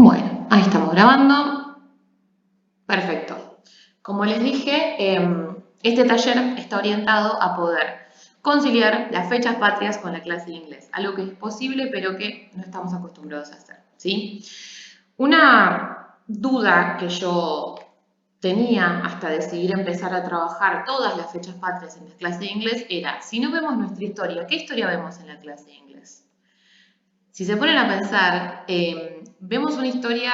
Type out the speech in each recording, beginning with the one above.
Bueno, ahí estamos grabando. Perfecto. Como les dije, este taller está orientado a poder conciliar las fechas patrias con la clase de inglés, algo que es posible pero que no estamos acostumbrados a hacer, ¿sí? Una duda que yo tenía hasta decidir empezar a trabajar todas las fechas patrias en la clase de inglés era, si no vemos nuestra historia, ¿qué historia vemos en la clase de inglés? Si se ponen a pensar, vemos una historia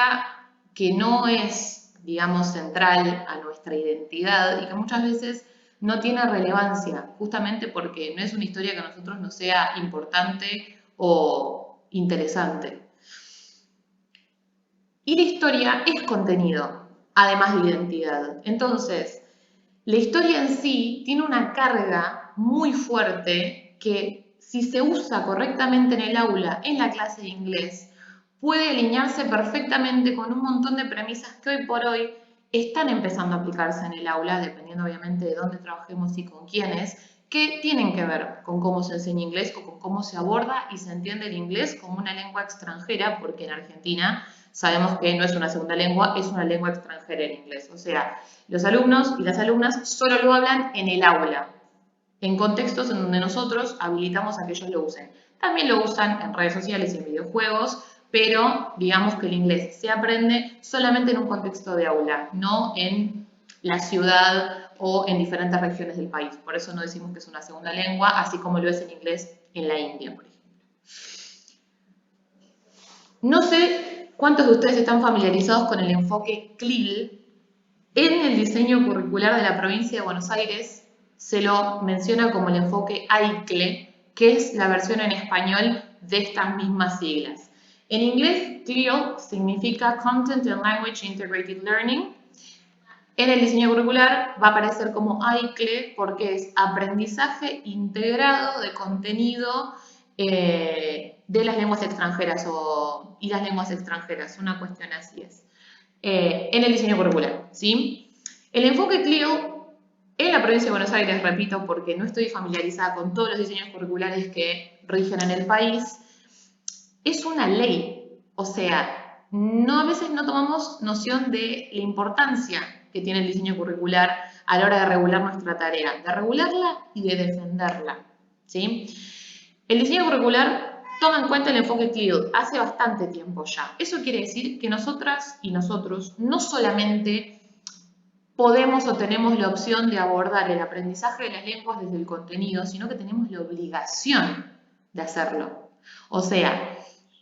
que no es, digamos, central a nuestra identidad y que muchas veces no tiene relevancia, justamente porque no es una historia que a nosotros nos sea importante o interesante. Y la historia es contenido, además de identidad. Entonces, la historia en sí tiene una carga muy fuerte que si se usa correctamente en el aula, en la clase de inglés, puede alinearse perfectamente con un montón de premisas que hoy por hoy están empezando a aplicarse en el aula, dependiendo obviamente de dónde trabajemos y con quiénes, que tienen que ver con cómo se enseña inglés o con cómo se aborda y se entiende el inglés como una lengua extranjera, porque en Argentina sabemos que no es una segunda lengua, es una lengua extranjera el inglés. O sea, los alumnos y las alumnas solo lo hablan en el aula, en contextos en donde nosotros habilitamos a que ellos lo usen. También lo usan en redes sociales y en videojuegos, pero digamos que el inglés se aprende solamente en un contexto de aula, no en la ciudad o en diferentes regiones del país. Por eso no decimos que es una segunda lengua, así como lo es el inglés en la India, por ejemplo. No sé cuántos de ustedes están familiarizados con el enfoque CLIL. En el diseño curricular de la provincia de Buenos Aires se lo menciona como el enfoque AICLE, que es la versión en español de estas mismas siglas. En inglés, CLIL significa Content and Language Integrated Learning. En el diseño curricular va a aparecer como AICLE porque es aprendizaje integrado de contenido de las lenguas extranjeras y las lenguas extranjeras, una cuestión así es. En el diseño curricular, ¿sí? El enfoque CLIL en la provincia de Buenos Aires, repito, porque no estoy familiarizada con todos los diseños curriculares que rigen en el país, es una ley. O sea, a veces no tomamos noción de la importancia que tiene el diseño curricular a la hora de regular nuestra tarea, de regularla y de defenderla, ¿sí? El diseño curricular toma en cuenta el enfoque CLIL hace bastante tiempo ya. Eso quiere decir que nosotras y nosotros no solamente podemos o tenemos la opción de abordar el aprendizaje de las lenguas desde el contenido, sino que tenemos la obligación de hacerlo. O sea,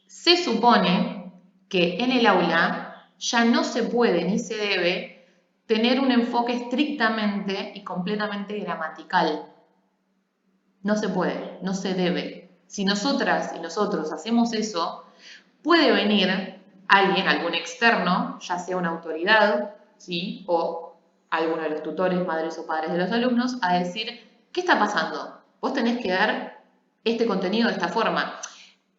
se supone que en el aula ya no se puede ni se debe tener un enfoque estrictamente y completamente gramatical. No se puede, no se debe. Si nosotras y nosotros hacemos eso, puede venir alguien, algún externo, ya sea una autoridad, ¿sí? O alguno de los tutores, madres o padres de los alumnos, a decir, ¿qué está pasando? Vos tenés que dar este contenido de esta forma.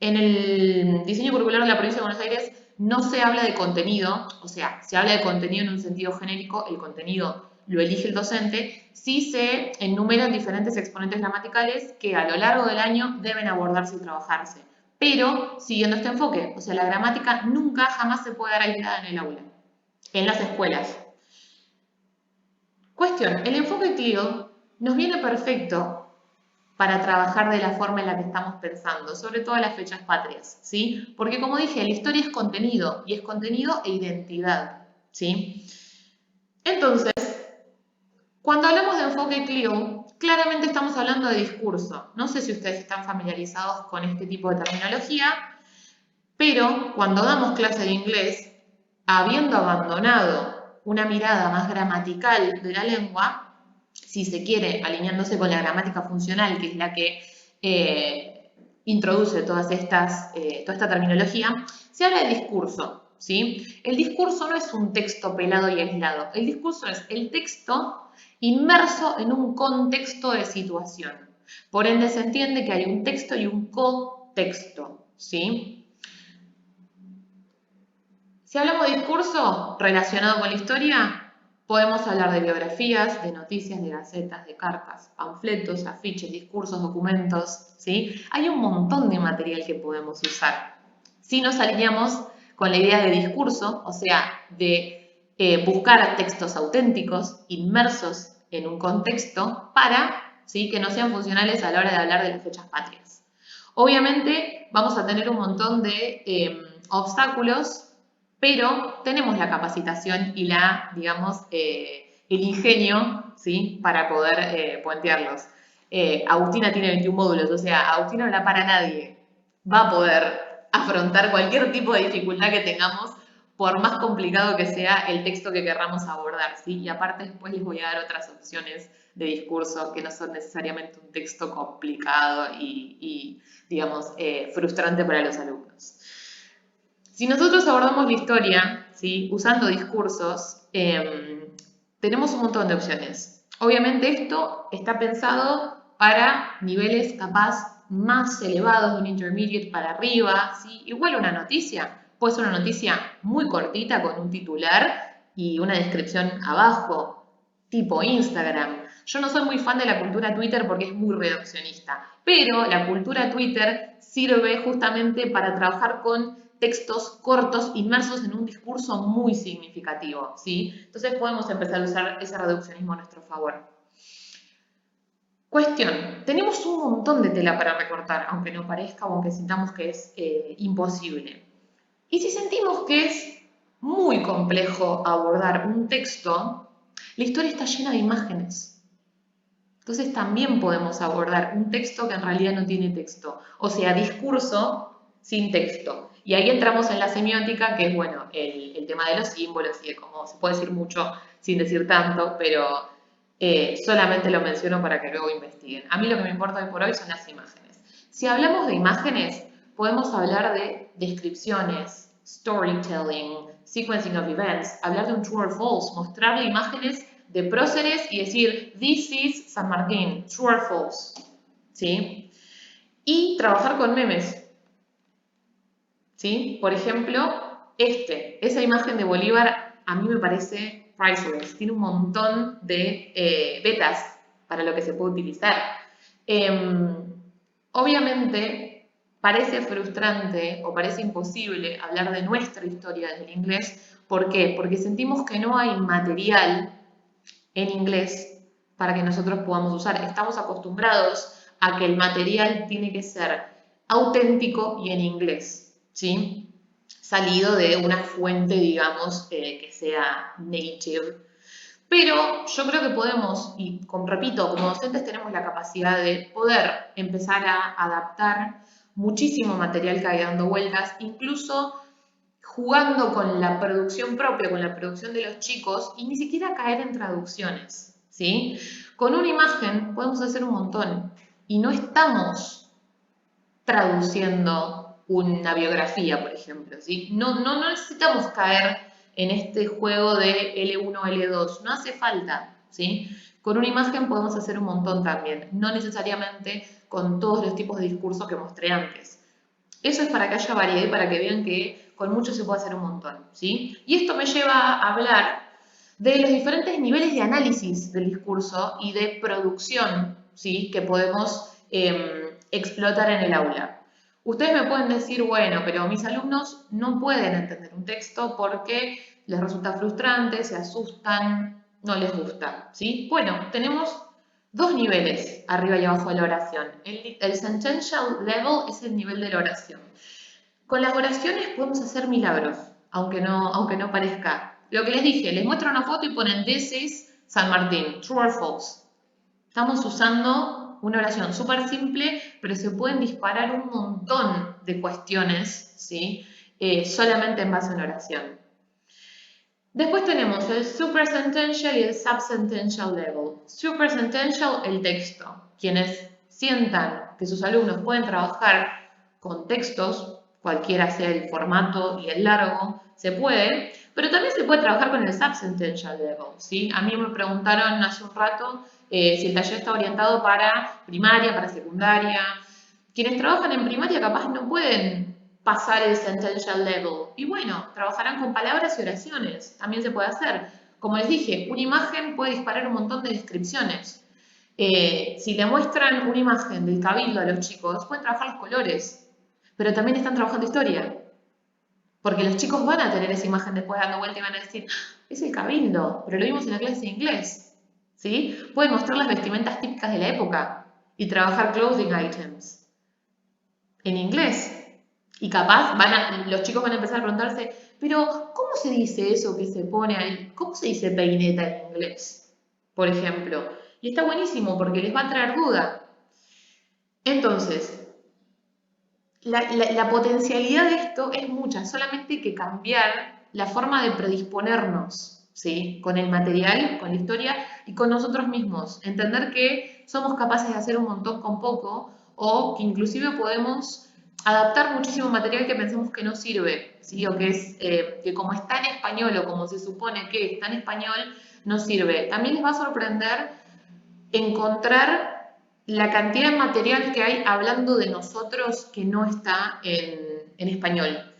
En el diseño curricular de la provincia de Buenos Aires no se habla de contenido, o sea, se habla de contenido en un sentido genérico, el contenido lo elige el docente, sí se enumeran diferentes exponentes gramaticales que a lo largo del año deben abordarse y trabajarse, pero siguiendo este enfoque, o sea, la gramática nunca jamás se puede dar aislada en el aula, en las escuelas. Cuestión, el enfoque CLIL nos viene perfecto para trabajar de la forma en la que estamos pensando, sobre todo en las fechas patrias, ¿sí? Porque como dije, la historia es contenido, y es contenido e identidad, ¿sí? Entonces, cuando hablamos de enfoque CLIL, claramente estamos hablando de discurso. No sé si ustedes están familiarizados con este tipo de terminología, pero cuando damos clase de inglés, habiendo abandonado una mirada más gramatical de la lengua, si se quiere, alineándose con la gramática funcional, que es la que introduce toda esta terminología, se habla de discurso, ¿sí? El discurso no es un texto pelado y aislado, el discurso es el texto inmerso en un contexto de situación. Por ende, se entiende que hay un texto y un contexto, ¿sí? Si hablamos de discurso relacionado con la historia, podemos hablar de biografías, de noticias, de gacetas, de cartas, panfletos, afiches, discursos, documentos, ¿sí? Hay un montón de material que podemos usar si nos alineamos con la idea de discurso, o sea, de buscar textos auténticos, inmersos en un contexto, para ¿sí? que no sean funcionales a la hora de hablar de las fechas patrias. Obviamente vamos a tener un montón de obstáculos, pero tenemos la capacitación y la, digamos, el ingenio, ¿sí? Para poder puentearlos. Agustina tiene 21 módulos, o sea, Agustina no la para nadie. Va a poder afrontar cualquier tipo de dificultad que tengamos, por más complicado que sea el texto que querramos abordar, ¿sí? Y aparte después les voy a dar otras opciones de discurso que no son necesariamente un texto complicado y digamos, frustrante para los alumnos. Si nosotros abordamos la historia, ¿sí? Usando discursos, tenemos un montón de opciones. Obviamente esto está pensado para niveles capaz más elevados, de un intermediate para arriba, ¿sí? Igual una noticia, puede ser una noticia muy cortita con un titular y una descripción abajo, tipo Instagram. Yo no soy muy fan de la cultura Twitter porque es muy reduccionista, pero la cultura Twitter sirve justamente para trabajar con textos cortos inmersos en un discurso muy significativo, ¿sí? Entonces podemos empezar a usar ese reduccionismo a nuestro favor. Cuestión, tenemos un montón de tela para recortar, aunque no parezca o aunque sintamos que es imposible. Y si sentimos que es muy complejo abordar un texto, la historia está llena de imágenes. Entonces también podemos abordar un texto que en realidad no tiene texto, o sea, discurso sin texto. Y ahí entramos en la semiótica, que es, bueno, el tema de los símbolos y de cómo se puede decir mucho sin decir tanto, pero solamente lo menciono para que luego investiguen. A mí lo que me importa hoy por hoy son las imágenes. Si hablamos de imágenes, podemos hablar de descripciones, storytelling, sequencing of events, hablar de un true or false, mostrarle imágenes de próceres y decir, this is San Martín, true or false, ¿sí? Y trabajar con memes, ¿sí? Por ejemplo, esa imagen de Bolívar a mí me parece priceless, tiene un montón de betas para lo que se puede utilizar. Obviamente, parece frustrante o parece imposible hablar de nuestra historia desde el inglés. ¿Por qué? Porque sentimos que no hay material en inglés para que nosotros podamos usar. Estamos acostumbrados a que el material tiene que ser auténtico y en inglés, ¿sí? Salido de una fuente, digamos, que sea native. Pero yo creo que podemos, y repito, como docentes tenemos la capacidad de poder empezar a adaptar muchísimo material que hay dando vueltas, incluso jugando con la producción propia, con la producción de los chicos, y ni siquiera caer en traducciones, ¿sí? Con una imagen podemos hacer un montón, y no estamos traduciendo una biografía, por ejemplo, ¿sí? No necesitamos caer en este juego de L1, L2, no hace falta, ¿sí? Con una imagen podemos hacer un montón también, no necesariamente con todos los tipos de discursos que mostré antes. Eso es para que haya variedad y para que vean que con mucho se puede hacer un montón, ¿sí? Y esto me lleva a hablar de los diferentes niveles de análisis del discurso y de producción, ¿sí? Que podemos explotar en el aula. Ustedes me pueden decir, bueno, pero mis alumnos no pueden entender un texto porque les resulta frustrante, se asustan, no les gusta, ¿sí? Bueno, tenemos dos niveles arriba y abajo de la oración. El sentential level es el nivel de la oración. Con las oraciones podemos hacer milagros, aunque no parezca. Lo que les dije, les muestro una foto y ponen This is San Martín, true or false. Estamos usando una oración súper simple, pero se pueden disparar un montón de cuestiones, ¿sí? Solamente en base a una oración. Después tenemos el suprasentential y el subsentential level. Suprasentential, el texto. Quienes sientan que sus alumnos pueden trabajar con textos, cualquiera sea el formato y el largo, se puede, pero también se puede trabajar con el subsentential level, ¿sí? A mí me preguntaron hace un rato si el taller está orientado para primaria, para secundaria. Quienes trabajan en primaria capaz no pueden pasar el sentential level. Y bueno, trabajarán con palabras y oraciones. También se puede hacer. Como les dije, una imagen puede disparar un montón de descripciones. Si le muestran una imagen del cabildo a los chicos, pueden trabajar los colores, pero también están trabajando historia. Porque los chicos van a tener esa imagen después dando vuelta y van a decir, "Ah, es el cabildo, pero lo vimos en la clase de inglés". ¿Sí? Pueden mostrar las vestimentas típicas de la época y trabajar clothing items en inglés. Y capaz los chicos van a empezar a preguntarse, pero ¿cómo se dice eso que se pone ahí? ¿Cómo se dice peineta en inglés? Por ejemplo. Y está buenísimo porque les va a traer duda. Entonces, la potencialidad de esto es mucha, solamente hay que cambiar la forma de predisponernos, ¿sí? Con el material, con la historia y con nosotros mismos. Entender que somos capaces de hacer un montón con poco o que inclusive podemos adaptar muchísimo material que pensamos que no sirve, ¿sí? O que es que como está en español o como se supone que está en español, no sirve. También les va a sorprender encontrar la cantidad de material que hay hablando de nosotros que no está en español.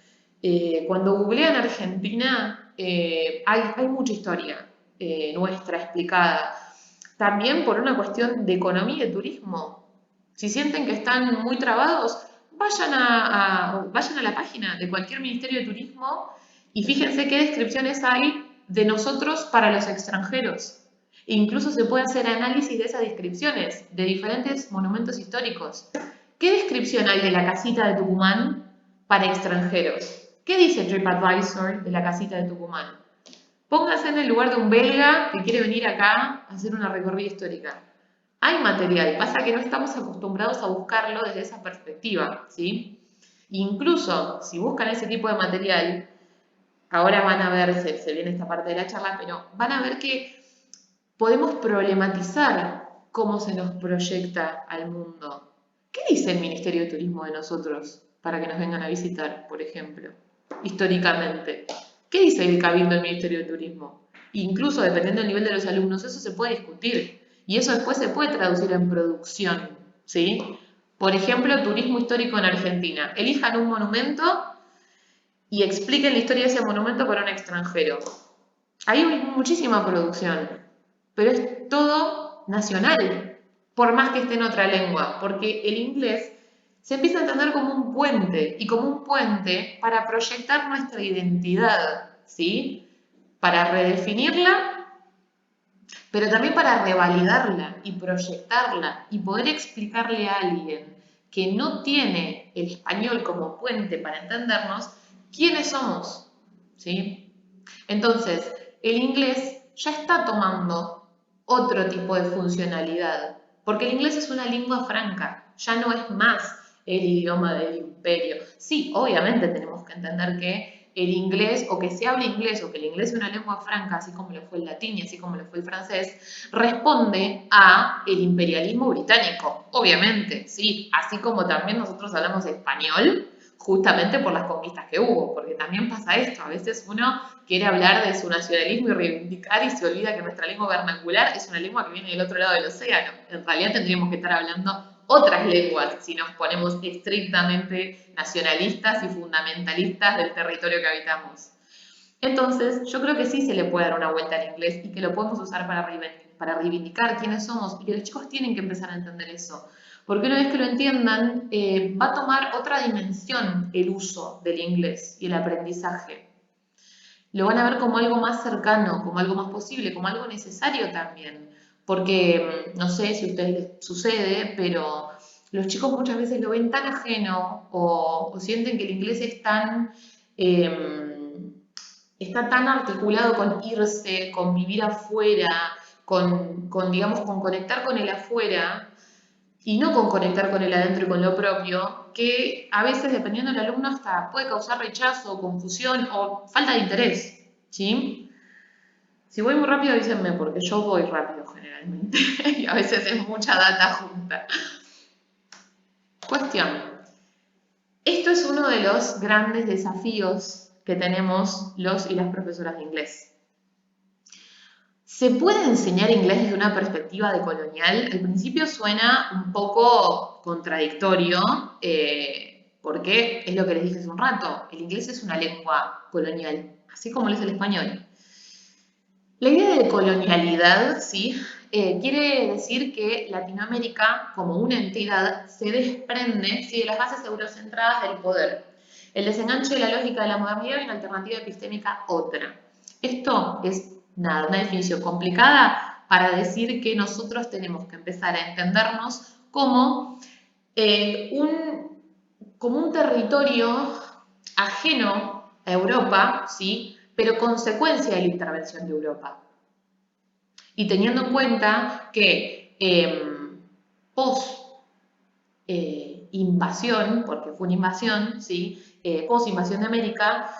Cuando googlean Argentina, hay mucha historia nuestra explicada. También por una cuestión de economía y de turismo. Si sienten que están muy trabados, vayan a la página de cualquier ministerio de turismo y fíjense qué descripciones hay de nosotros para los extranjeros. E incluso se puede hacer análisis de esas descripciones de diferentes monumentos históricos. ¿Qué descripción hay de la casita de Tucumán para extranjeros? ¿Qué dice TripAdvisor de la casita de Tucumán? Póngase en el lugar de un belga que quiere venir acá a hacer una recorrida histórica. Hay material, pasa que no estamos acostumbrados a buscarlo desde esa perspectiva, ¿sí? Incluso si buscan ese tipo de material, ahora van a ver, se viene esta parte de la charla, pero van a ver que podemos problematizar cómo se nos proyecta al mundo. ¿Qué dice el Ministerio de Turismo de nosotros para que nos vengan a visitar, por ejemplo, históricamente? ¿Qué dice el Cabildo del Ministerio de Turismo? Incluso dependiendo del nivel de los alumnos, eso se puede discutir y eso después se puede traducir en producción, ¿sí? Por ejemplo, turismo histórico en Argentina. Elijan un monumento y expliquen la historia de ese monumento para un extranjero. Hay muchísima producción, pero es todo nacional, por más que esté en otra lengua, porque el inglés se empieza a entender como un puente y como un puente para proyectar nuestra identidad, ¿sí? Para redefinirla, pero también para revalidarla y proyectarla y poder explicarle a alguien que no tiene el español como puente para entendernos quiénes somos, ¿sí? Entonces, el inglés ya está tomando otro tipo de funcionalidad, porque el inglés es una lengua franca, ya no es más el idioma del imperio. Sí, obviamente tenemos que entender que el inglés, o que se hable inglés, o que el inglés es una lengua franca, así como lo fue el latín y así como lo fue el francés, responde a el imperialismo británico, obviamente, sí, así como también nosotros hablamos español, justamente por las conquistas que hubo, porque también pasa esto, a veces uno quiere hablar de su nacionalismo y reivindicar y se olvida que nuestra lengua vernacular es una lengua que viene del otro lado del océano. En realidad tendríamos que estar hablando otras lenguas si nos ponemos estrictamente nacionalistas y fundamentalistas del territorio que habitamos. Entonces, yo creo que sí se le puede dar una vuelta al inglés y que lo podemos usar para reivindicar quiénes somos y que los chicos tienen que empezar a entender eso. Porque una vez que lo entiendan, va a tomar otra dimensión el uso del inglés y el aprendizaje. Lo van a ver como algo más cercano, como algo más posible, como algo necesario también. Porque no sé si a ustedes les sucede, pero los chicos muchas veces lo ven tan ajeno o sienten que el inglés es está tan articulado con irse, con vivir afuera, digamos, con conectar con el afuera y no con conectar con el adentro y con lo propio, que a veces, dependiendo del alumno, hasta puede causar rechazo, confusión o falta de interés, ¿sí? Si voy muy rápido, avísenme, porque yo voy rápido generalmente y a veces es mucha data junta. Cuestión. Esto es uno de los grandes desafíos que tenemos los y las profesoras de inglés. ¿Se puede enseñar inglés desde una perspectiva decolonial? Al principio suena un poco contradictorio, porque es lo que les dije hace un rato, el inglés es una lengua colonial, así como lo es el español. La idea de colonialidad, ¿sí? Quiere decir que Latinoamérica, como una entidad, se desprende, ¿sí?, de las bases eurocentradas del poder. El desenganche de la lógica de la modernidad y una alternativa epistémica otra. Esto es nada, una definición complicada para decir que nosotros tenemos que empezar a entendernos como, como un territorio ajeno a Europa, ¿sí? Pero consecuencia de la intervención de Europa. Y teniendo en cuenta que post invasión, porque fue una invasión, ¿sí? Post invasión de América,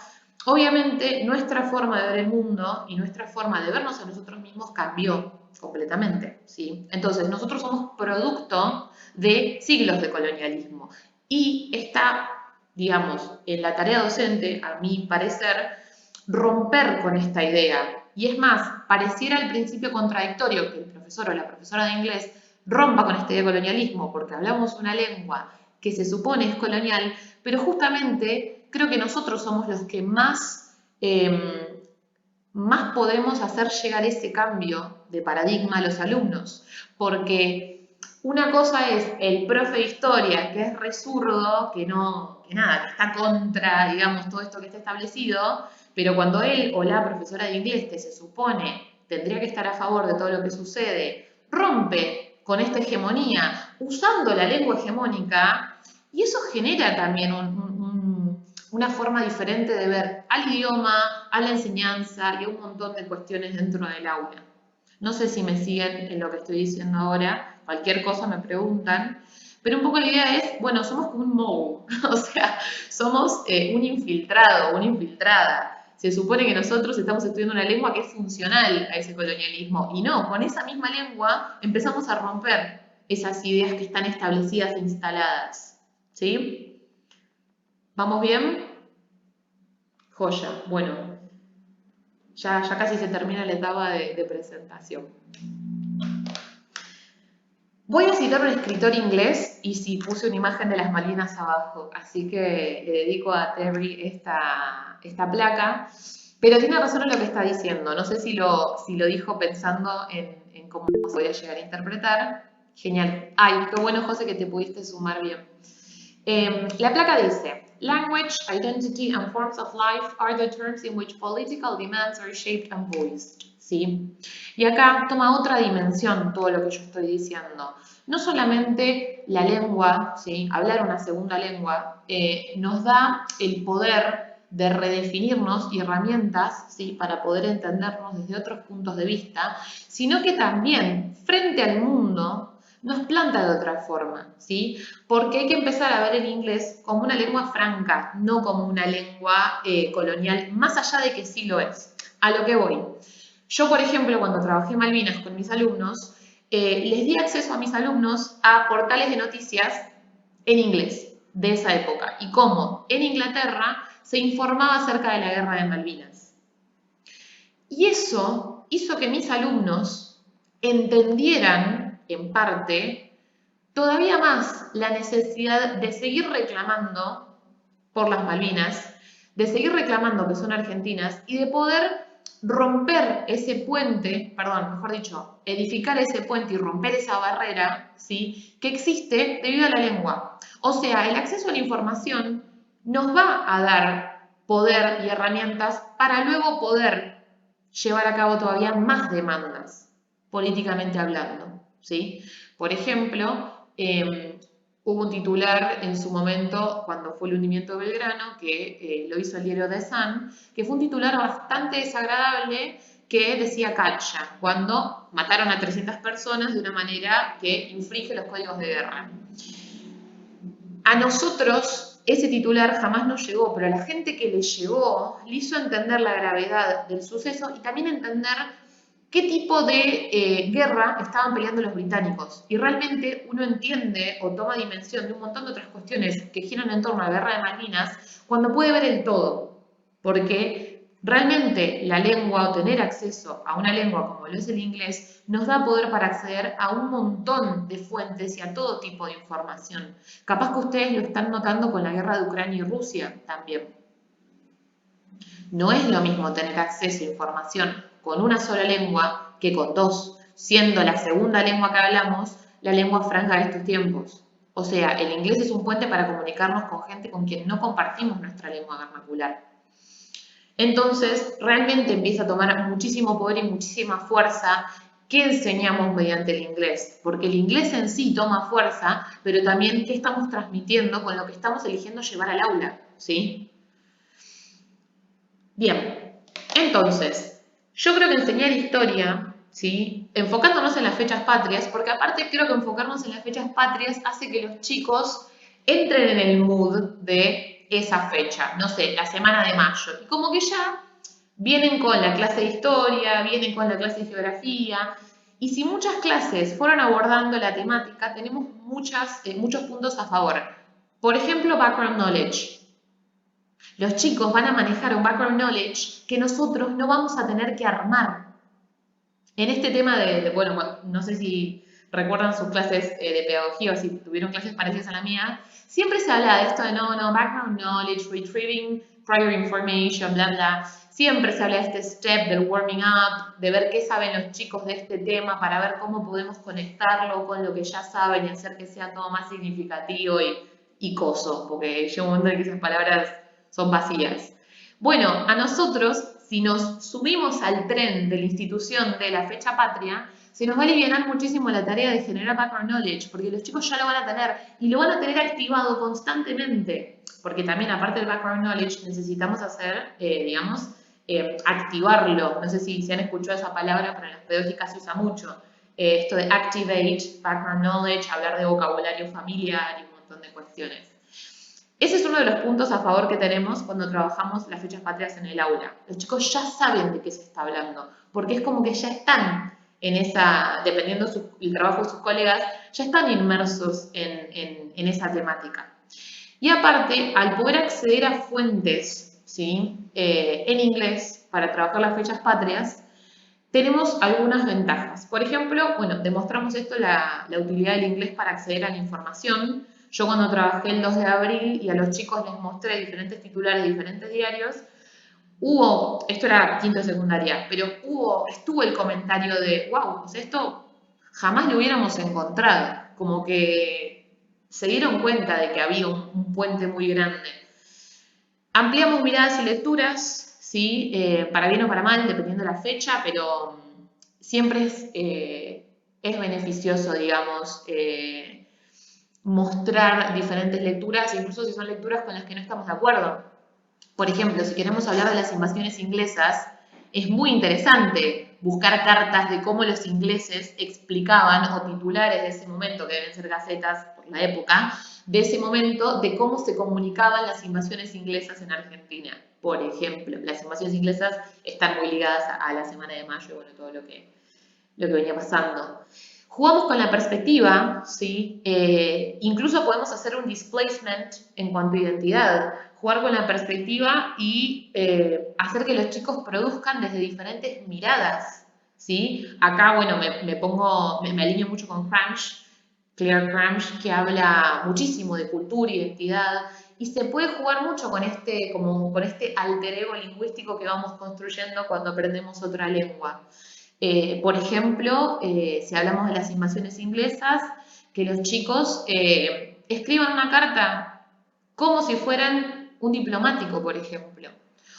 obviamente nuestra forma de ver el mundo y nuestra forma de vernos a nosotros mismos cambió completamente, ¿sí? Entonces nosotros somos producto de siglos de colonialismo y está, digamos, en la tarea docente, a mi parecer, romper con esta idea. Y es más, pareciera al principio contradictorio que el profesor o la profesora de inglés rompa con este idea de colonialismo, porque hablamos una lengua que se supone es colonial, pero justamente creo que nosotros somos los que más podemos hacer llegar ese cambio de paradigma a los alumnos, porque una cosa es el profe de historia, que es re zurdo, que nada, que está contra, digamos, todo esto que está establecido, pero cuando él o la profesora de inglés, que se supone tendría que estar a favor de todo lo que sucede, rompe con esta hegemonía usando la lengua hegemónica, y eso genera también una forma diferente de ver al idioma, a la enseñanza y a un montón de cuestiones dentro del aula. No sé si me siguen en lo que estoy diciendo ahora, cualquier cosa me preguntan, pero un poco la idea es, bueno, somos como un mole, o sea, somos un infiltrado, una infiltrada. Se supone que nosotros estamos estudiando una lengua que es funcional a ese colonialismo, y no, con esa misma lengua empezamos a romper esas ideas que están establecidas e instaladas. ¿Sí? ¿Vamos bien? Joya. Bueno, ya casi se termina la etapa de presentación. Voy a citar un escritor inglés y sí puse una imagen de las Malvinas abajo, así que le dedico a Terry esta placa, pero tiene razón en lo que está diciendo. No sé si lo dijo pensando en cómo se podía llegar a interpretar. Genial. Ay, qué bueno, José, que te pudiste sumar bien. La placa dice, language, identity, and forms of life are the terms in which political demands are shaped and voiced. ¿Sí? Y acá toma otra dimensión todo lo que yo estoy diciendo. No solamente la lengua, ¿sí? Hablar una segunda lengua, nos da el poder de redefinirnos y herramientas, ¿sí? Para poder entendernos desde otros puntos de vista, sino que también frente al mundo nos planta de otra forma, ¿sí? Porque hay que empezar a ver el inglés como una lengua franca, no como una lengua colonial, más allá de que sí lo es. A lo que voy. Yo, por ejemplo, cuando trabajé en Malvinas con mis alumnos, les di acceso a mis alumnos a portales de noticias en inglés de esa época y cómo en Inglaterra se informaba acerca de la guerra de Malvinas. Y eso hizo que mis alumnos entendieran, en parte, todavía más la necesidad de seguir reclamando por las Malvinas, de seguir reclamando que son argentinas y de poder romper ese puente, perdón, mejor dicho, edificar ese puente y romper esa barrera, ¿sí? Que existe debido a la lengua. O sea, el acceso a la información nos va a dar poder y herramientas para luego poder llevar a cabo todavía más demandas, políticamente hablando, ¿sí? Por ejemplo, hubo un titular en su momento, cuando fue el hundimiento de Belgrano, que lo hizo el diario The Sun, que fue un titular bastante desagradable que decía cacha, cuando mataron a 300 personas de una manera que infringe los códigos de guerra. A nosotros ese titular jamás nos llegó, pero a la gente que le llegó le hizo entender la gravedad del suceso y también entender qué tipo de guerra estaban peleando los británicos. Y realmente uno entiende o toma dimensión de un montón de otras cuestiones que giran en torno a la guerra de Malvinas cuando puede ver el todo. Porque realmente la lengua o tener acceso a una lengua como lo es el inglés nos da poder para acceder a un montón de fuentes y a todo tipo de información. Capaz que ustedes lo están notando con la guerra de Ucrania y Rusia también. No es lo mismo tener acceso a información con una sola lengua que con dos, siendo la segunda lengua que hablamos la lengua franca de estos tiempos. O sea, el inglés es un puente para comunicarnos con gente con quien no compartimos nuestra lengua vernacular. Entonces, realmente empieza a tomar muchísimo poder y muchísima fuerza qué enseñamos mediante el inglés, porque el inglés en sí toma fuerza, pero también qué estamos transmitiendo con lo que estamos eligiendo llevar al aula, ¿sí? Bien, entonces, yo creo que enseñar historia, ¿sí? Enfocándonos en las fechas patrias, porque aparte creo que enfocarnos en las fechas patrias hace que los chicos entren en el mood de esa fecha, no sé, la semana de mayo, y como que ya vienen con la clase de historia, vienen con la clase de geografía, y si muchas clases fueron abordando la temática, tenemos muchos puntos a favor. Por ejemplo, background knowledge. Los chicos van a manejar un background knowledge que nosotros no vamos a tener que armar. En este tema bueno, no sé si recuerdan sus clases de pedagogía o si tuvieron clases parecidas a la mía, siempre se habla de esto de background knowledge, retrieving prior information, bla, bla. Siempre se habla de este step del warming up, de ver qué saben los chicos de este tema para ver cómo podemos conectarlo con lo que ya saben y hacer que sea todo más significativo y coso, porque llega un momento en que esas palabras son vacías. Bueno, a nosotros, si nos subimos al tren de la institución de la fecha patria, se nos va a aliviar muchísimo la tarea de generar background knowledge, porque los chicos ya lo van a tener y lo van a tener activado constantemente, porque también aparte del background knowledge necesitamos hacer, activarlo. No sé si han escuchado esa palabra, pero en las pedagógicas se usa mucho. Esto de activate, background knowledge, hablar de vocabulario familiar y un montón de cuestiones. Ese es uno de los puntos a favor que tenemos cuando trabajamos las fechas patrias en el aula. Los chicos ya saben de qué se está hablando, porque es como que ya están en esa, dependiendo del trabajo de sus colegas, ya están inmersos en esa temática. Y aparte, al poder acceder a fuentes, ¿sí? En inglés para trabajar las fechas patrias, tenemos algunas ventajas. Por ejemplo, bueno, demostramos esto, la utilidad del inglés para acceder a la información. Yo cuando trabajé el 2 de abril y a los chicos les mostré diferentes titulares de diferentes diarios, esto era quinto de secundaria, pero estuvo el comentario de, wow, pues esto jamás lo hubiéramos encontrado. Como que se dieron cuenta de que había un puente muy grande. Ampliamos miradas y lecturas, ¿sí? Para bien o para mal, dependiendo de la fecha, pero siempre es beneficioso, digamos, mostrar diferentes lecturas, incluso si son lecturas con las que no estamos de acuerdo. Por ejemplo, si queremos hablar de las invasiones inglesas, es muy interesante buscar cartas de cómo los ingleses explicaban, o titulares de ese momento, que deben ser gacetas por la época, de ese momento, de cómo se comunicaban las invasiones inglesas en Argentina. Por ejemplo, las invasiones inglesas están muy ligadas a la Semana de Mayo, bueno, todo lo que venía pasando. Jugamos con la perspectiva, ¿sí? Incluso podemos hacer un displacement en cuanto a identidad, jugar con la perspectiva y hacer que los chicos produzcan desde diferentes miradas, ¿sí? Acá, bueno, me alineo mucho con Claire Cranch, que habla muchísimo de cultura, identidad, y se puede jugar mucho con con este alter ego lingüístico que vamos construyendo cuando aprendemos otra lengua. Por ejemplo, si hablamos de las invasiones inglesas, que los chicos escriban una carta como si fueran un diplomático, por ejemplo.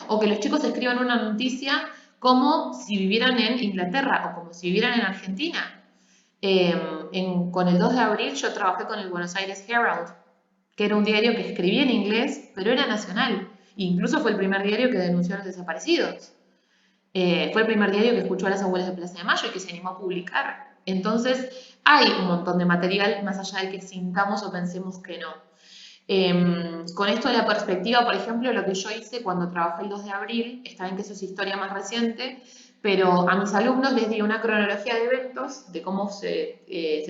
O que los chicos escriban una noticia como si vivieran en Inglaterra o como si vivieran en Argentina. Con el 2 de abril yo trabajé con el Buenos Aires Herald, que era un diario que escribía en inglés, pero era nacional. Incluso fue el primer diario que denunció a los desaparecidos. Fue el primer diario que escuchó a las abuelas de Plaza de Mayo y que se animó a publicar. Entonces, hay un montón de material, más allá de que sintamos o pensemos que no. Con esto de la perspectiva, por ejemplo, lo que yo hice cuando trabajé el 2 de abril, está bien que eso es historia más reciente, pero a mis alumnos les di una cronología de eventos, de cómo se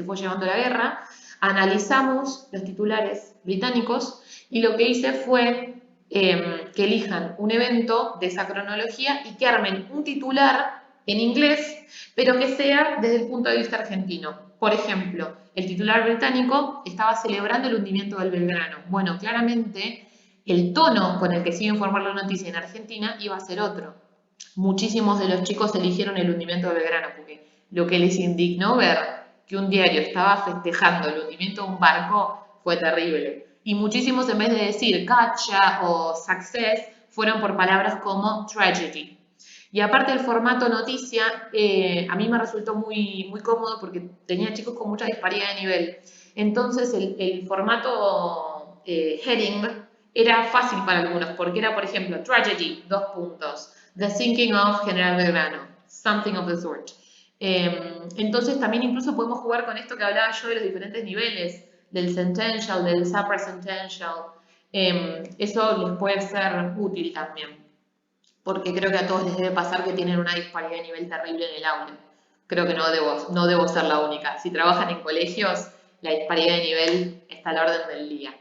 fue llevando la guerra, analizamos los titulares británicos y lo que hice fue que elijan un evento de esa cronología y que armen un titular en inglés, pero que sea desde el punto de vista argentino. Por ejemplo, el titular británico estaba celebrando el hundimiento del Belgrano. Bueno, claramente el tono con el que se iba a informar la noticia en Argentina iba a ser otro. Muchísimos de los chicos eligieron el hundimiento del Belgrano porque lo que les indignó ver que un diario estaba festejando el hundimiento de un barco fue terrible. Y muchísimos, en vez de decir gotcha o success, fueron por palabras como tragedy. Y aparte el formato noticia, a mí me resultó muy cómodo porque tenía chicos con mucha disparidad de nivel. Entonces el formato heading era fácil para algunos, porque era, por ejemplo, tragedy, 2 puntos, the sinking of General Belgrano, something of the sort. Entonces también incluso podemos jugar con esto que hablaba yo de los diferentes niveles, del sentential, del suprasentential. Eso les puede ser útil también, porque creo que a todos les debe pasar que tienen una disparidad de nivel terrible en el aula. Creo que no debo ser la única. Si trabajan en colegios, la disparidad de nivel está a la orden del día.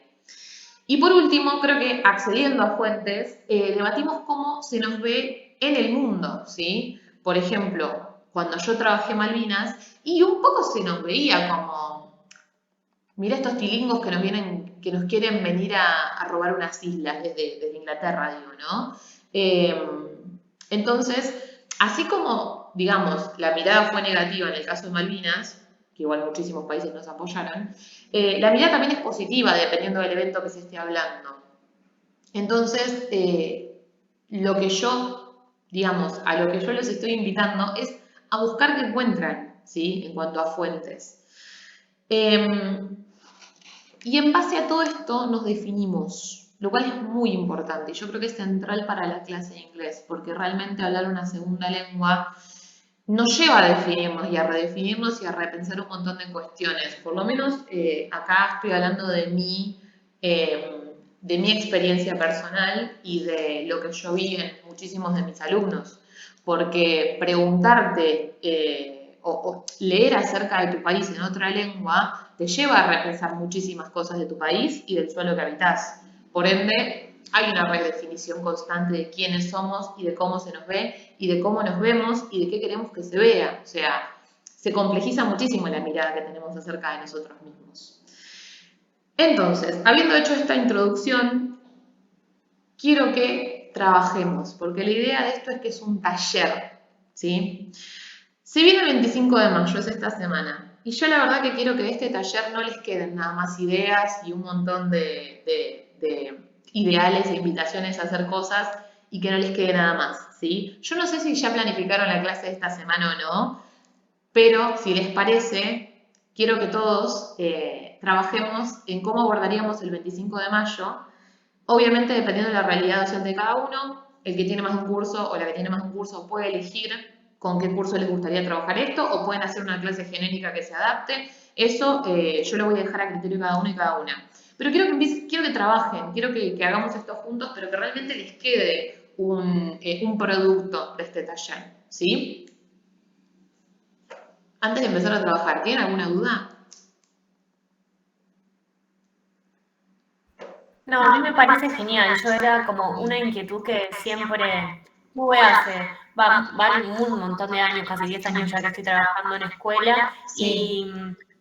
Y por último, creo que accediendo a fuentes, debatimos cómo se nos ve en el mundo, ¿sí? Por ejemplo, cuando yo trabajé Malvinas, y un poco se nos veía como, mira estos tilingos que nos quieren venir a robar unas islas desde Inglaterra, digo, ¿no? Entonces, así como, digamos, la mirada fue negativa en el caso de Malvinas, que igual muchísimos países nos apoyaron, la mirada también es positiva dependiendo del evento que se esté hablando. Entonces, lo que yo, digamos, a lo que yo los estoy invitando es a buscar qué encuentran, ¿sí? En cuanto a fuentes. Y en base a todo esto nos definimos, lo cual es muy importante. Yo creo que es central para la clase de inglés, porque realmente hablar una segunda lengua nos lleva a definirnos y a redefinirnos y a repensar un montón de cuestiones. Por lo menos acá estoy hablando de mi experiencia personal y de lo que yo vi en muchísimos de mis alumnos. Porque preguntarte o leer acerca de tu país en otra lengua te lleva a repensar muchísimas cosas de tu país y del suelo que habitas. Por ende, hay una redefinición constante de quiénes somos y de cómo se nos ve y de cómo nos vemos y de qué queremos que se vea. O sea, se complejiza muchísimo la mirada que tenemos acerca de nosotros mismos. Entonces, habiendo hecho esta introducción, quiero que trabajemos, porque la idea de esto es que es un taller, ¿sí? Si viene el 25 de mayo, es esta semana, y yo la verdad que quiero que de este taller no les queden nada más ideas y un montón de ideales e invitaciones a hacer cosas y que no les quede nada más, ¿sí? Yo no sé si ya planificaron la clase de esta semana o no, pero si les parece, quiero que todos trabajemos en cómo abordaríamos el 25 de mayo, obviamente dependiendo de la realidad docente de cada uno. El que tiene más de un curso o la que tiene más de un curso puede elegir con qué curso les gustaría trabajar esto, o pueden hacer una clase genérica que se adapte. Eso yo lo voy a dejar a criterio de cada uno y cada una. Pero quiero que trabajen, quiero que hagamos esto juntos, pero que realmente les quede un producto de este taller, ¿sí? Antes de empezar a trabajar, ¿tienen alguna duda? No, a mí me parece genial. Yo era como una inquietud que siempre tuve van un montón de años, casi 10 años ya que estoy trabajando en escuela, Sí. y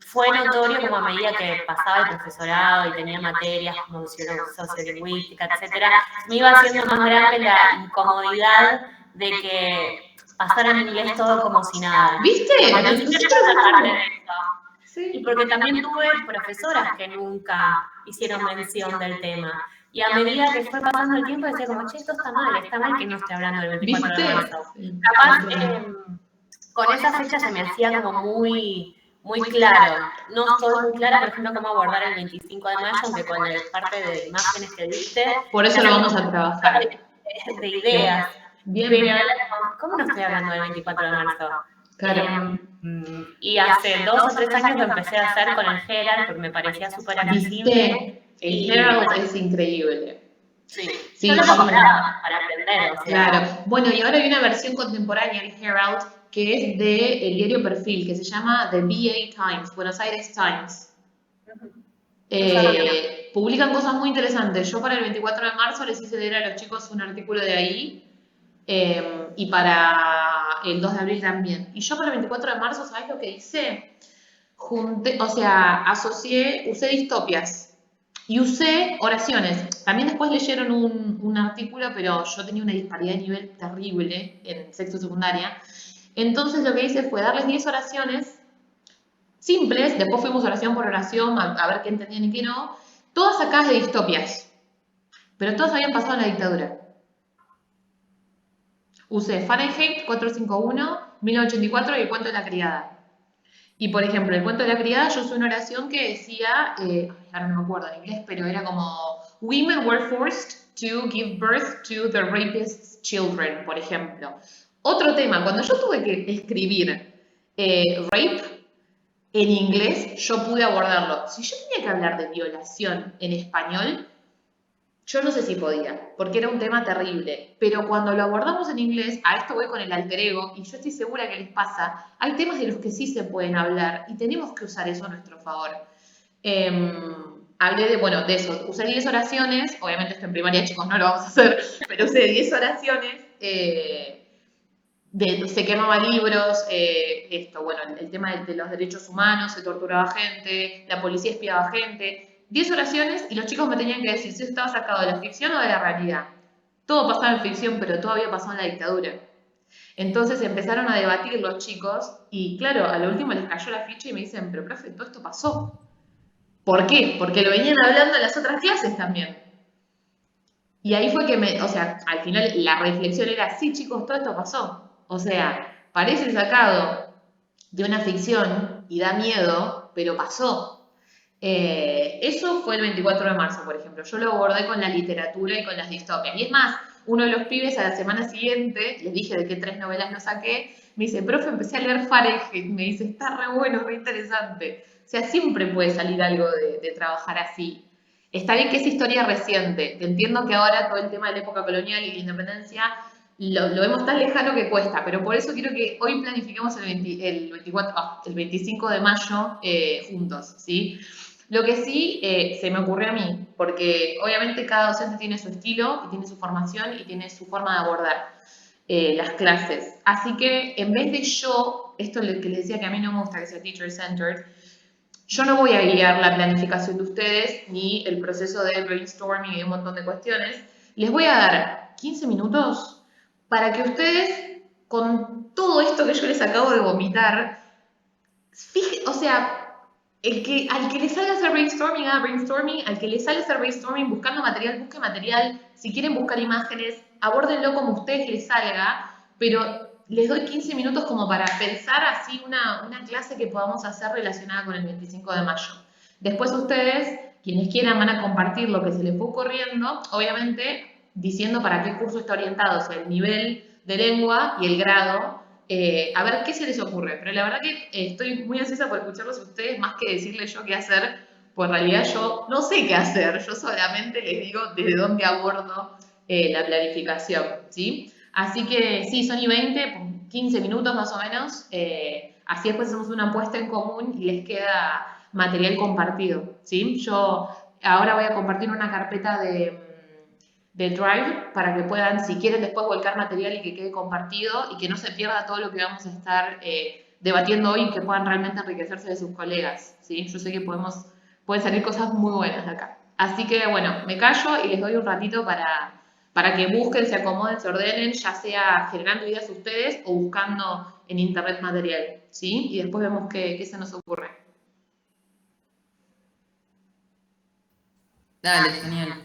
fue notorio como a medida que pasaba el profesorado y tenía materias como sociolingüística, etcétera, me iba haciendo más grande la incomodidad de que pasara en inglés todo como si nada. ¿Viste? Porque no quisiera ser parte de eso. Y Sí. porque también tuve profesoras que nunca hicieron mención del tema. Y a medida que fue pasando el tiempo decía como, che, esto está mal que no esté hablando del 24 de ¿Viste? marzo. Sí. Capaz con esa fecha se me hacía como muy claro. No estoy muy clara, por ejemplo, cómo abordar el 25 de mayo, aunque con la parte de imágenes que diste, Por eso ya lo tengo vamos a trabajar. de ideas. Bien. Pero ¿cómo no estoy hablando del 24 de marzo? Claro. Y hace 2 o 3 años lo empecé a hacer con el Herald porque me parecía súper accesible. ¿Viste? El Herald es increíble. Sí, Sí, yo lo sí. para aprender, o sea. Claro. Bueno, y ahora hay una versión contemporánea del Herald que es del diario Perfil, que se llama The BA Times, Buenos Aires Times. Publican cosas muy interesantes. Yo para el 24 de marzo les hice leer a los chicos un artículo de ahí y para el 2 de abril también. Y yo para el 24 de marzo, ¿sabes lo que hice? Usé distopias y usé oraciones. También después leyeron un artículo, pero yo tenía una disparidad de nivel terrible en sexto secundaria. Entonces lo que hice fue darles 10 oraciones simples, después fuimos oración por oración a ver qué entendían y qué no, todas sacadas de distopias, pero todas habían pasado en la dictadura. Usé Fahrenheit 451, 1984 y el cuento de la criada. Y por ejemplo, el cuento de la criada, yo usé una oración que decía, ahora no me acuerdo en inglés, pero era como, Women were forced to give birth to the rapist's children, por ejemplo. Otro tema, cuando yo tuve que escribir rape en inglés, yo pude abordarlo. Si yo tenía que hablar de violación en español, yo no sé si podía, porque era un tema terrible, pero cuando lo abordamos en inglés, a esto voy con el alter ego, y yo estoy segura que les pasa, hay temas de los que sí se pueden hablar y tenemos que usar eso a nuestro favor. Hablé de, bueno, de eso, usé 10 oraciones, obviamente esto en primaria, chicos, no lo vamos a hacer, pero usé 10 oraciones, se quemaban libros, esto, bueno, el tema de los derechos humanos, se torturaba gente, la policía espiaba gente, 10 oraciones y los chicos me tenían que decir si estaba sacado de la ficción o de la realidad. Todo pasaba en ficción, pero todo había pasado en la dictadura. Entonces empezaron a debatir los chicos y claro, a lo último les cayó la ficha y me dicen, pero profe, todo esto pasó. ¿Por qué? Porque lo venían hablando en las otras clases también. Y ahí fue que o sea, al final la reflexión era, sí chicos, todo esto pasó. O sea, parece sacado de una ficción y da miedo, pero pasó. Eso fue el 24 de marzo, por ejemplo. Yo lo abordé con la literatura y con las distopias. Y es más, uno de los pibes a la semana siguiente, les dije de qué 3 novelas lo saqué, me dice, profe, empecé a leer Fahrenheit. Me dice, está re bueno, re interesante. O sea, siempre puede salir algo de trabajar así. Está bien que es historia reciente. Entiendo que ahora todo el tema de la época colonial y la independencia lo vemos tan lejano que cuesta, pero por eso quiero que hoy planifiquemos el 25 de mayo juntos, ¿sí? Lo que sí se me ocurrió a mí, porque obviamente cada docente tiene su estilo, y tiene su formación y tiene su forma de abordar las clases. Así que en vez de yo, esto es lo que les decía que a mí no me gusta que sea teacher-centered, yo no voy a guiar la planificación de ustedes ni el proceso de brainstorming y un montón de cuestiones. Les voy a dar 15 minutos para que ustedes, con todo esto que yo les acabo de vomitar, o sea, al que le salga hacer brainstorming, haga brainstorming, al que le sale hacer brainstorming buscando material, busque material, si quieren buscar imágenes, abórdenlo como a ustedes les salga, pero les doy 15 minutos como para pensar así una clase que podamos hacer relacionada con el 25 de mayo. Después ustedes, quienes quieran, van a compartir lo que se les fue ocurriendo, obviamente diciendo para qué curso está orientado, o sea, el nivel de lengua y el grado, a ver qué se les ocurre. Pero la verdad que estoy muy ansiosa por escucharlos a ustedes, más que decirles yo qué hacer, pues en realidad yo no sé qué hacer, yo solamente les digo desde dónde abordo la planificación, ¿sí? Así que sí, son y 20, 15 minutos más o menos, así después hacemos una apuesta en común y les queda material compartido, ¿sí? Yo ahora voy a compartir una carpeta de Drive para que puedan, si quieren, después volcar material y que quede compartido y que no se pierda todo lo que vamos a estar debatiendo hoy y que puedan realmente enriquecerse de sus colegas, ¿sí? Yo sé que pueden salir cosas muy buenas de acá. Así que, bueno, me callo y les doy un ratito para que busquen, se acomoden, se ordenen, ya sea generando ideas ustedes o buscando en internet material, ¿sí? Y después vemos qué se nos ocurre. Dale, genial.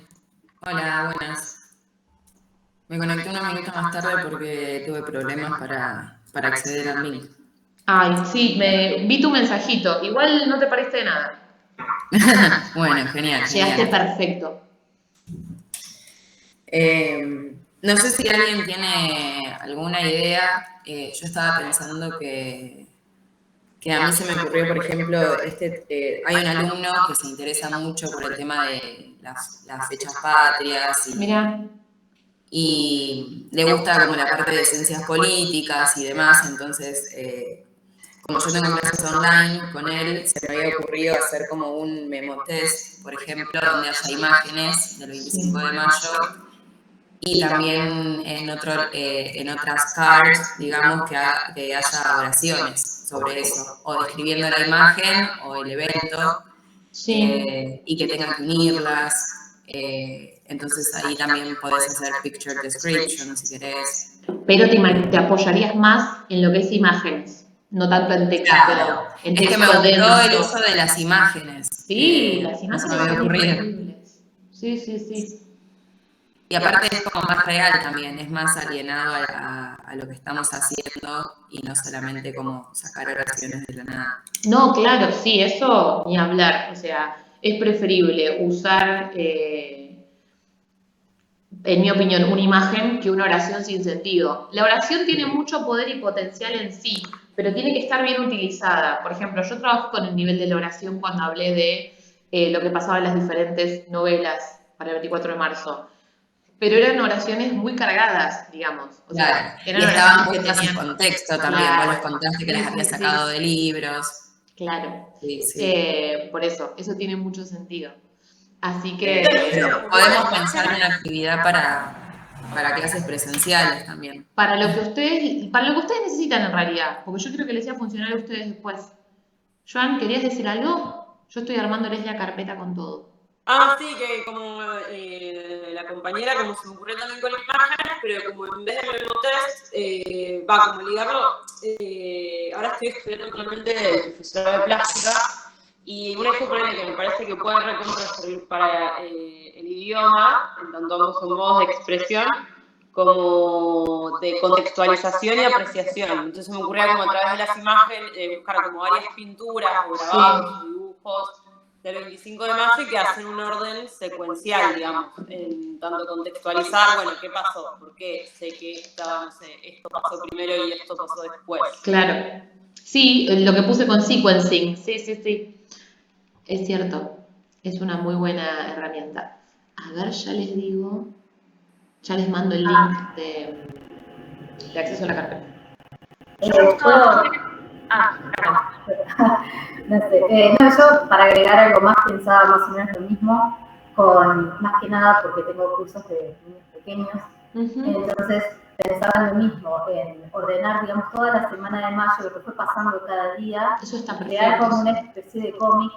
Hola, buenas. Me conecté unos minutos más tarde porque tuve problemas para acceder al link. Ay, sí, vi tu mensajito. Igual no te parece nada. Bueno, genial. Llegaste perfecto. No sé si alguien tiene alguna idea. Yo estaba pensando que a mí se me ocurrió, por ejemplo, hay un alumno que se interesa mucho por el tema de las fechas patrias y le gusta como la parte de ciencias políticas y demás, entonces como yo tengo clases online con él, se me había ocurrido hacer como un memo test, por ejemplo, donde haya imágenes del 25 de mayo y también en otras cards, digamos, que haya oraciones sobre eso, o describiendo la imagen o el evento, y que tengan que unirlas. Entonces ahí también podés hacer picture description si querés. Pero te apoyarías más en lo que es imágenes. no tanto en texto, Claro. en Es que me texto gustó el denso. uso de las imágenes. Sí, las No se imágenes me había son ocurrido. increíbles. Sí. Y aparte es como más real también, es más alienado a lo que estamos haciendo y no solamente como sacar oraciones de la nada. No, claro, sí, eso ni hablar. O sea, es preferible usar, en mi opinión, una imagen que una oración sin sentido. La oración tiene mucho poder y potencial en sí, pero tiene que estar bien utilizada. Por ejemplo, yo trabajo con el nivel de la oración cuando hablé de lo que pasaba en las diferentes novelas para el 24 de marzo. Pero eran oraciones muy cargadas, digamos. O sea, Claro, eran y estaban oraciones que puestas en tenían. contexto también, vos les Claro. contaste que las habías Sí. sacado de libros. Claro. Sí. Por eso tiene mucho sentido. Así También que se me ocurrió Podemos la pensar en imagen. una actividad para clases presenciales también. para lo que ustedes necesitan en realidad, porque yo creo que les sea funcional a ustedes después. Joan, ¿querías decir algo? Yo estoy armándoles la carpeta con todo. Sí, que como la compañera, como se me ocurrió también con imágenes, pero como en vez de memotest, como ligarlo, ahora estoy estudiando actualmente profesora de plástica, y un ejemplo que me parece que puede recontra servir para el idioma, en tanto ambos son modos de expresión, como de contextualización y apreciación. Entonces me ocurría como a través de las imágenes, buscar como varias pinturas o grabados o dibujos del 25 de mayo y que hacen un orden secuencial, digamos, en tanto contextualizar, bueno, ¿qué pasó? ¿Por qué sé que esto pasó primero y esto pasó después? Claro. Sí, lo que puse con sequencing. Sí. Es cierto. Es una muy buena herramienta. A ver, ya les digo. Ya les mando el link de acceso a la carpeta. No sé, yo para agregar algo más pensaba más o menos lo mismo, más que nada porque tengo cursos de niños pequeños, entonces pensaba lo mismo, en ordenar, digamos, toda la semana de mayo, lo que fue pasando cada día, Eso está crear perfecto. como una especie de cómic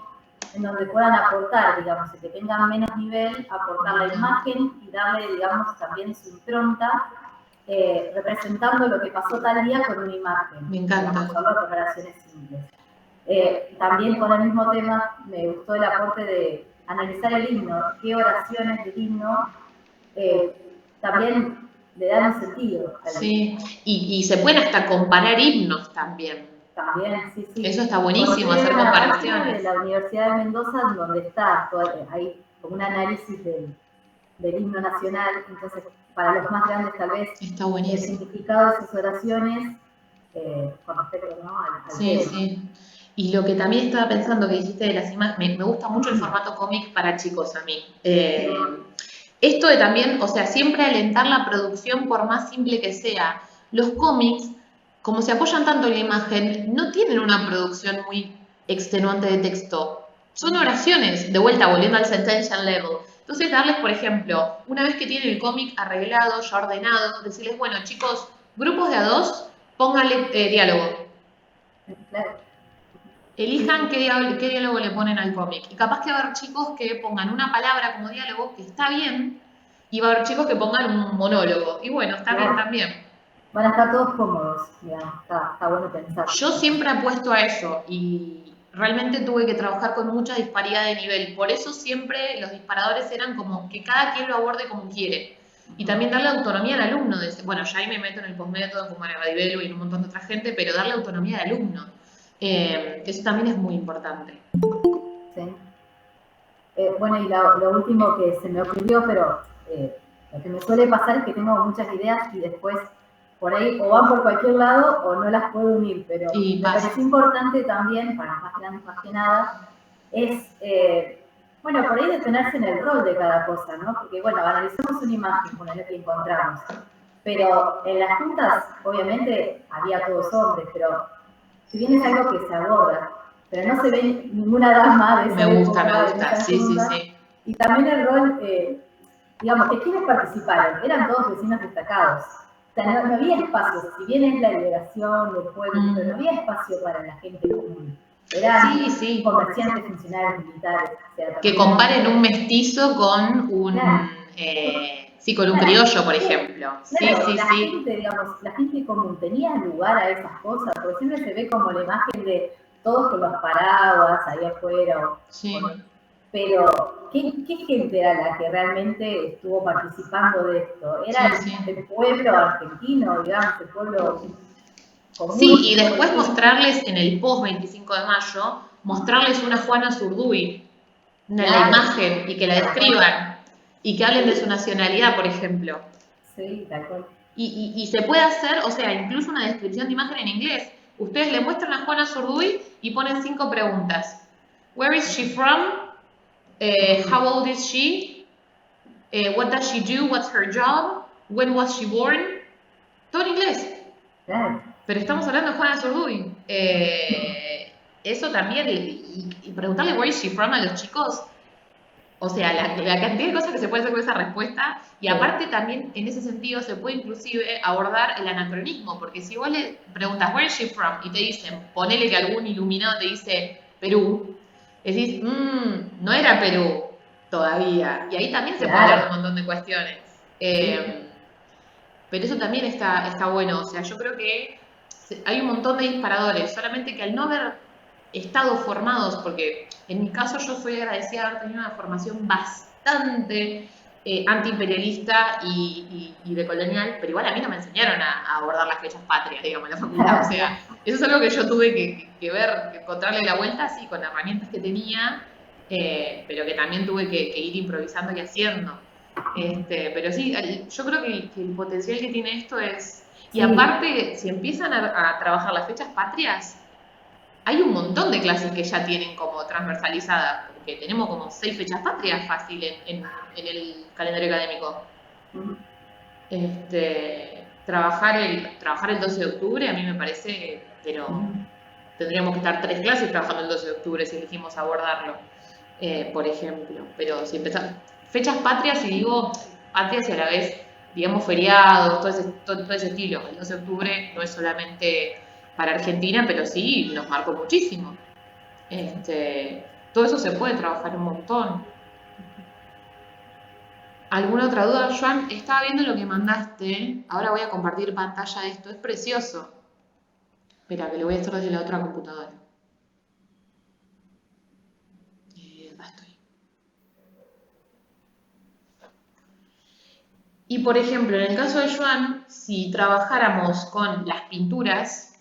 en donde puedan aportar, digamos, el que tengan menos nivel, aportar la imagen y darle, digamos, también su impronta, representando lo que pasó tal día con una imagen. Me encanta. Digamos, solo con oraciones simples. También con el mismo tema me gustó el aporte de analizar el himno, qué oraciones del himno también le dan un sentido. Sí, y se pueden hasta comparar himnos también. También, sí. Eso está buenísimo, Porque hacer hay una página comparaciones. de la Universidad de Mendoza donde está, hay como un análisis del himno nacional, entonces para los más grandes tal vez Está el buenísimo. significado de esas oraciones con respecto, ¿no?, al tema. Sí. Y lo que también estaba pensando que dijiste de las imágenes, me gusta mucho el formato cómic para chicos a mí. Esto de también, o sea, siempre alentar la producción por más simple que sea. Los cómics, como se apoyan tanto en la imagen, no tienen una producción muy extenuante de texto. Son oraciones, de vuelta, volviendo al sentential level. Entonces, darles, por ejemplo, una vez que tienen el cómic arreglado, ya ordenado, decirles, bueno, chicos, grupos de a dos, pónganle diálogo. Claro. Elijan qué diálogo le ponen al cómic. Y capaz que va a haber chicos que pongan una palabra como diálogo, que está bien, y va a haber chicos que pongan un monólogo. Y bueno, está bien también. Van a estar todos cómodos, digamos, está bueno pensar. Yo siempre apuesto a eso y realmente tuve que trabajar con mucha disparidad de nivel. Por eso siempre los disparadores eran como que cada quien lo aborde como quiere. Y también darle autonomía al alumno. Bueno, ya ahí me meto en el postmétodo como Ana Radibelo y en un montón de otra gente, pero darle autonomía al alumno. Eso también es muy importante. Sí. Bueno, y lo último que se me ocurrió, pero lo que me suele pasar es que tengo muchas ideas y después por ahí o van por cualquier lado o no las puedo unir, pero me pareció importante también, para los más grandes más que nada, es, bueno, por ahí detenerse en el rol de cada cosa, ¿no? Porque, bueno, analizamos una imagen con la que encontramos, pero en las juntas, obviamente, había todos hombres, pero si bien es algo que se aborda, pero no se ve ninguna dama de esa época. Me gusta, sí. Y también el rol, digamos, que quienes participaron, eran todos vecinos destacados. O sea, no había espacio, si bien es la liberación del pueblo, pero no había espacio para la gente común. Eran comerciantes, funcionarios militares. O sea, que comparen un mestizo con un Sí, con un criollo, por ejemplo. Sí, Claro, sí, la sí. gente, digamos, la gente común tenía lugar a esas cosas, porque siempre se ve como la imagen de todos con los paraguas ahí afuera, Sí. pero ¿qué gente era la que realmente estuvo participando de esto? Era Sí, sí. el pueblo argentino, digamos, el pueblo común. Sí, y después mostrarles en el post 25 de mayo, mostrarles una Juana Zurduy en la Claro. imagen y que la describan y que hablen de su nacionalidad, por ejemplo. Sí, tal cual. Y se puede hacer, o sea, incluso una descripción de imagen en inglés. Ustedes le muestran a Juana Zurduy y ponen 5 preguntas. Where is she from? How old is she? What does she do? What's her job? When was she born? Todo en inglés. Claro. Pero estamos hablando de Juana Zurduy. Eso también, y preguntarle where is she from a los chicos, o sea, la cantidad de cosas que se puede hacer con esa respuesta, y aparte también en ese sentido se puede inclusive abordar el anacronismo, porque si vos le preguntas where is she from y te dicen, ponele que algún iluminado te dice Perú, decís, no era Perú todavía, y ahí también se puede hablar de un montón de cuestiones. Pero eso también está bueno, o sea, yo creo que hay un montón de disparadores, solamente que al no haber estado formados, porque en mi caso yo soy agradecida de haber tenido una formación bastante antiimperialista y decolonial, pero igual a mí no me enseñaron a abordar las fechas patrias, digamos, en la facultad, o sea, eso es algo que yo tuve que ver, que encontrarle la vuelta, sí, con herramientas que tenía, pero que también tuve que ir improvisando y haciendo. Pero sí, yo creo que el potencial que tiene esto es... Y aparte, si empiezan a trabajar las fechas patrias, hay un montón de clases que ya tienen como transversalizadas, porque tenemos como 6 fechas patrias fácil en el calendario académico. Trabajar el 12 de octubre a mí me parece, pero tendríamos que estar 3 clases trabajando el 12 de octubre si elegimos abordarlo, por ejemplo. Pero si empezamos, fechas patrias, y digo patrias y a la vez, digamos, feriados, todo ese estilo. El 12 de octubre no es solamente para Argentina, pero sí nos marcó muchísimo. Todo eso se puede trabajar un montón. ¿Alguna otra duda, Joan? Estaba viendo lo que mandaste. Ahora voy a compartir pantalla de esto. Es precioso. Espera, que lo voy a hacer desde la otra computadora. Acá estoy. Y por ejemplo, en el caso de Joan, si trabajáramos con las pinturas,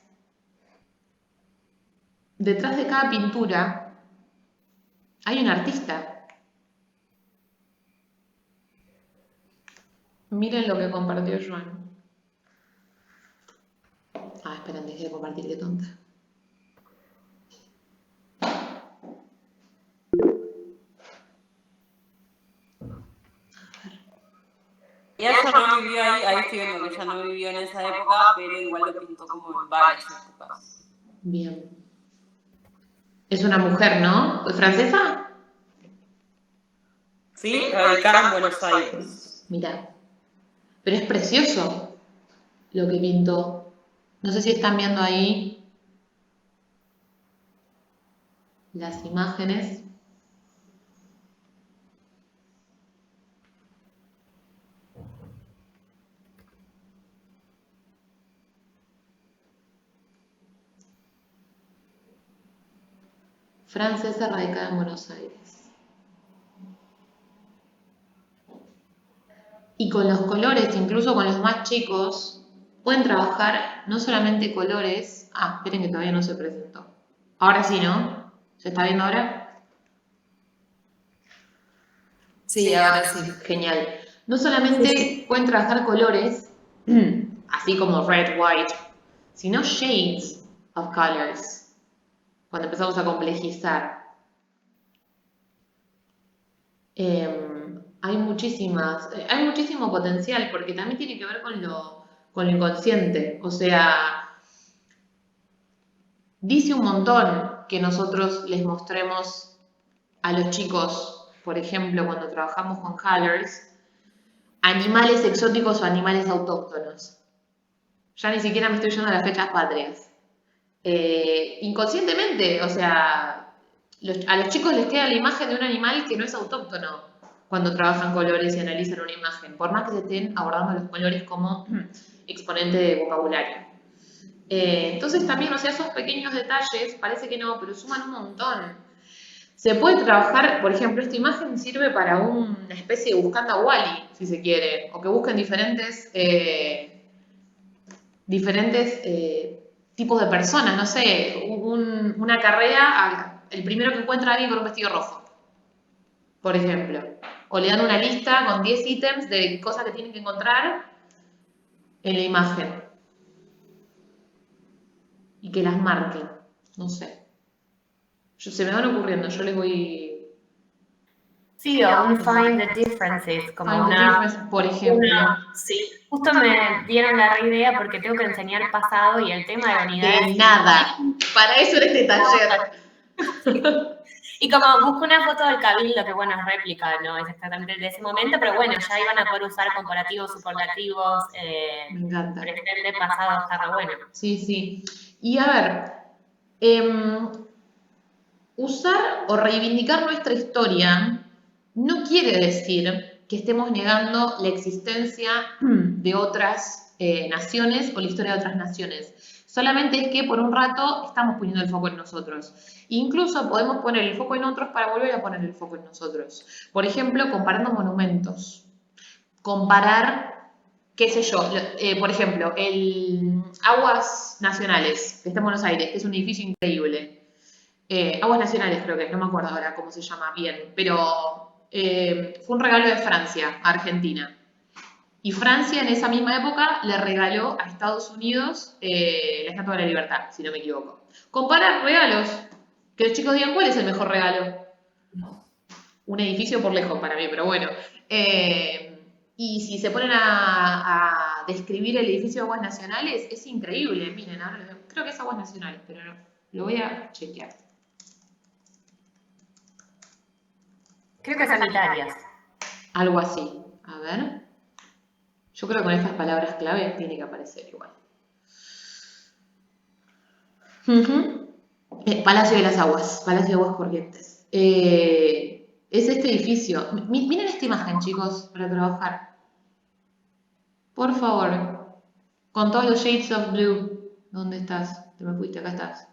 detrás de cada pintura hay un artista. Miren lo que compartió Joan. Esperen, dejé de compartir, qué tonta. Ella no vivió ahí estoy viendo que ella no vivió en esa época, pero igual lo pintó como en varias épocas. Bien. Es una mujer, ¿no? ¿Es francesa? Sí, radicada en Buenos Aires. Mirá. Pero es precioso lo que pintó. No sé si están viendo ahí las imágenes. Francesa radicada en Buenos Aires. Y con los colores, incluso con los más chicos, pueden trabajar no solamente colores. Esperen que todavía no se presentó. Ahora sí, ¿no? ¿Se está viendo ahora? Sí, ahora sí. Genial. No solamente pueden trabajar colores, así como red, white, sino shades of colors, cuando empezamos a complejizar. Hay muchísimo potencial, porque también tiene que ver con lo inconsciente. O sea, dice un montón que nosotros les mostremos a los chicos, por ejemplo, cuando trabajamos con colors, animales exóticos o animales autóctonos. Ya ni siquiera me estoy yendo a las fechas patrias. Inconscientemente, o sea, a los chicos les queda la imagen de un animal que no es autóctono. cuando trabajan colores y analizan una imagen, por más que se estén abordando los colores como exponente de vocabulario. Entonces también, o sea, esos pequeños detalles, parece que no, pero suman un montón. Se puede trabajar, por ejemplo, esta imagen sirve para una especie de buscando a Wally, si se quiere, o que busquen diferentes tipos de personas, no sé, una carrera, el primero que encuentra a alguien con un vestido rojo, por ejemplo. O le dan una lista con 10 ítems de cosas que tienen que encontrar en la imagen. Y que las marquen, no sé. Se me van ocurriendo, yo les voy... Sí, o un find the differences, como Find the difference, por ejemplo. Sí, justo me dieron la idea porque tengo que enseñar pasado y el tema de la unidad. De nada. Para eso era este taller. Y como busco una foto del cabildo, que bueno, es réplica, no es exactamente de ese momento, pero bueno, ya iban a poder usar comparativos, superlativos, Me encanta. presente, pasado, está re bueno. Sí, sí. Y a ver, usar o reivindicar nuestra historia no quiere decir que estemos negando la existencia de otras naciones o la historia de otras naciones. Solamente es que por un rato estamos poniendo el foco en nosotros. Incluso podemos poner el foco en otros para volver a poner el foco en nosotros. Por ejemplo, comparando monumentos. Comparar, qué sé yo, por ejemplo, el Aguas Nacionales, que está en Buenos Aires, que es un edificio increíble. Aguas Nacionales creo que es, no me acuerdo ahora cómo se llama bien, pero fue un regalo de Francia a Argentina. Y Francia en esa misma época le regaló a Estados Unidos la Estatua de la Libertad, si no me equivoco. Comparar regalos, que los chicos digan cuál es el mejor regalo. Un edificio por lejos para mí, pero bueno. Y si se ponen a describir el edificio de Aguas Nacionales, es increíble. Miren, ahora creo que es Aguas Nacionales, pero no, lo voy a chequear. Creo que sanitarias. Algo así. A ver. Yo creo que con estas palabras clave tiene que aparecer igual. Palacio de las Aguas. Palacio de Aguas Corrientes. Es este edificio. Miren esta imagen, chicos, para trabajar. Por favor. Con todos los shades of blue. ¿Dónde estás? Te me fuiste, acá estás.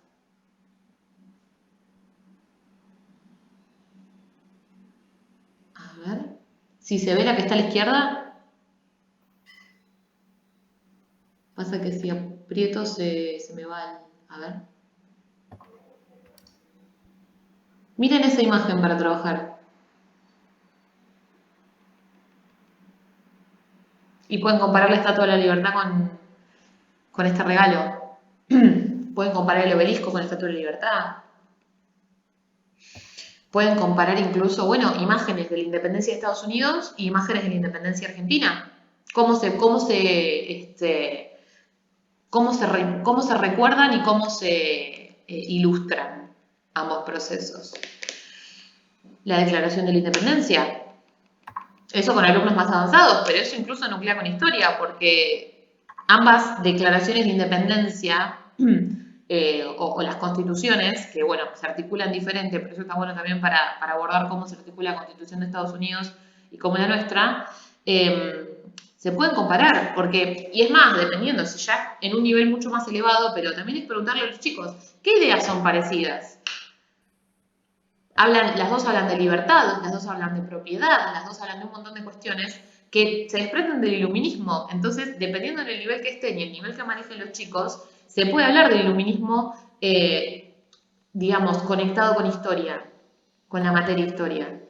A ver. Si se ve la que está a la izquierda. Pasa que si aprieto se me va el... A ver. Miren esa imagen para trabajar. Y pueden comparar la Estatua de la Libertad con este regalo. Pueden comparar el obelisco con la Estatua de la Libertad. Pueden comparar incluso, bueno, imágenes de la independencia de Estados Unidos y imágenes de la independencia argentina. Cómo se recuerdan y cómo se ilustran ambos procesos. La Declaración de la Independencia. Eso con alumnos más avanzados, pero eso incluso nuclea con historia, porque ambas declaraciones de independencia o las constituciones, que bueno, se articulan diferente, pero eso está bueno también para abordar cómo se articula la Constitución de Estados Unidos y cómo la nuestra, se pueden comparar, porque, y es más, dependiendo, si ya en un nivel mucho más elevado, pero también es preguntarle a los chicos, ¿qué ideas son parecidas? Las dos hablan de libertad, las dos hablan de propiedad, las dos hablan de un montón de cuestiones que se desprenden del iluminismo. Entonces, dependiendo del nivel que estén y el nivel que manejen los chicos, se puede hablar del iluminismo, digamos, conectado con historia, con la materia historia.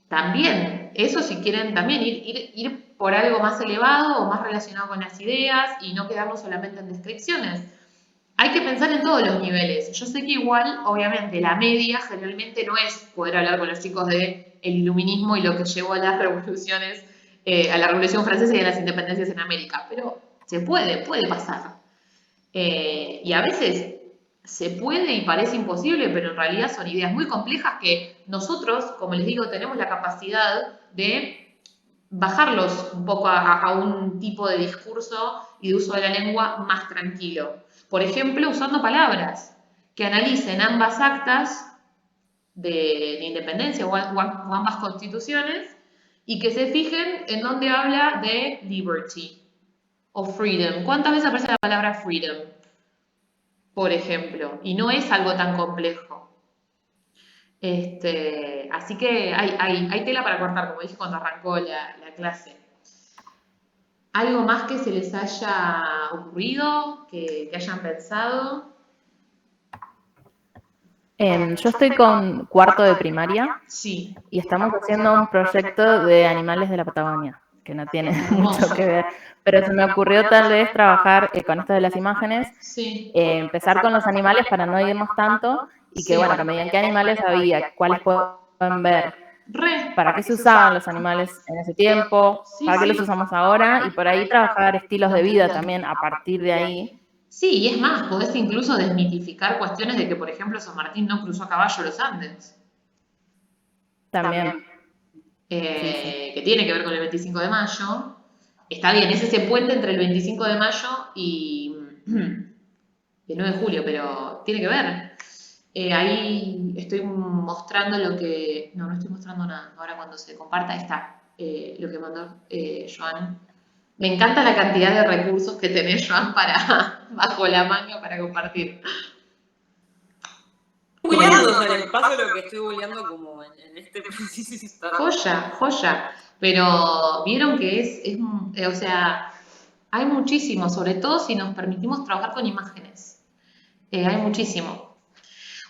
También, eso si quieren también ir por algo más elevado o más relacionado con las ideas y no quedarnos solamente en descripciones. Hay que pensar en todos los niveles. Yo sé que igual, obviamente, la media generalmente no es poder hablar con los chicos del iluminismo y lo que llevó a las revoluciones, a la Revolución Francesa y a las independencias en América, pero se puede pasar. Y a veces se puede y parece imposible, pero en realidad son ideas muy complejas que nosotros, como les digo, tenemos la capacidad de bajarlos un poco a un tipo de discurso y de uso de la lengua más tranquilo. Por ejemplo, usando palabras que analicen ambas actas de independencia o ambas constituciones y que se fijen en dónde habla de liberty o freedom. ¿Cuántas veces aparece la palabra freedom? Por ejemplo, y no es algo tan complejo. Así que hay tela para cortar, como dije cuando arrancó la clase. ¿Algo más que se les haya ocurrido, que hayan pensado? Yo estoy con cuarto de primaria Sí, y estamos haciendo un proyecto de animales de la Patagonia, que no tiene mucho hermoso. que ver, pero se me ocurrió tal vez trabajar con esto de las imágenes, Sí, empezar con los animales para no irnos tanto y que, bueno, que me digan qué animales había, cuáles pueden ver, re. para qué se usaban los animales en ese tiempo, Sí, para qué sí. los usamos ahora y por ahí trabajar estilos de vida también a partir de ahí. Sí, y es más, podés incluso desmitificar cuestiones de que, por ejemplo, San Martín no cruzó a caballo los Andes, También. que tiene que ver con el 25 de mayo. Está bien, es ese puente entre el 25 de mayo y el 9 de julio, pero tiene que ver. Ahí estoy mostrando lo que... No estoy mostrando nada. Ahora cuando se comparta está lo que mandó Joan. Me encanta la cantidad de recursos que tenés, Joan, para bajo la manga para compartir. Googleando, o sea, les paso lo que estoy googleando como en este preciso instante. Joya, joya. Pero vieron que o sea, hay muchísimo, sobre todo si nos permitimos trabajar con imágenes. Hay muchísimo.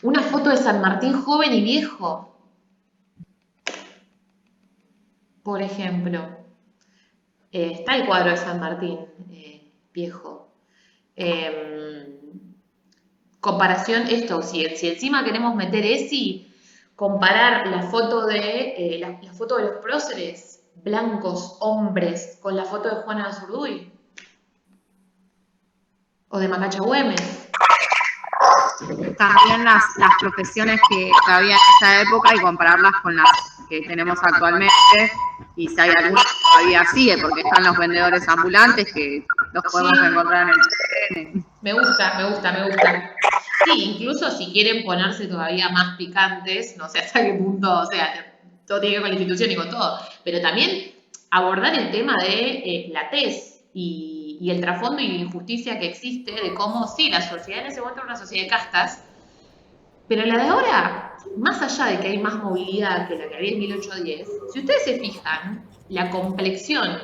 Una foto de San Martín joven y viejo, por ejemplo. Está el cuadro de San Martín viejo. Comparación, esto, si encima queremos meter ESI, comparar la foto de la foto de los próceres blancos, hombres, con la foto de Juana de Azurduy o de Macacha Güemes. También las profesiones que había en esa época y compararlas con las que tenemos actualmente, y si hay alguna que todavía sigue, porque están los vendedores ambulantes que los podemos Sí. encontrar en el tren. Me gusta. Sí, incluso si quieren ponerse todavía más picantes, no sé hasta qué punto, o sea, todo tiene que ver con la institución y con todo, pero también abordar el tema de la TES y el trasfondo y la injusticia que existe de cómo, sí, la sociedad en ese momento era una sociedad de castas, pero la de ahora, más allá de que hay más movilidad que la que había en 1810, si ustedes se fijan, la complexión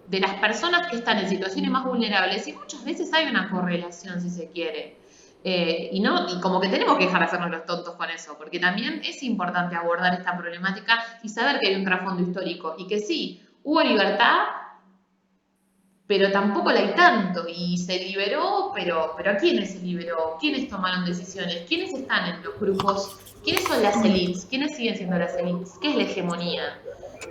de las personas que están en situaciones más vulnerables, y muchas veces hay una correlación, si se quiere. Y como que tenemos que dejar de hacernos los tontos con eso, porque también es importante abordar esta problemática y saber que hay un trasfondo histórico, y que sí, hubo libertad, pero tampoco la hay tanto, y se liberó, pero ¿a quiénes se liberó? ¿Quiénes tomaron decisiones? ¿Quiénes están en los grupos? ¿Quiénes son las élites? ¿Quiénes siguen siendo las élites? ¿Qué es la hegemonía?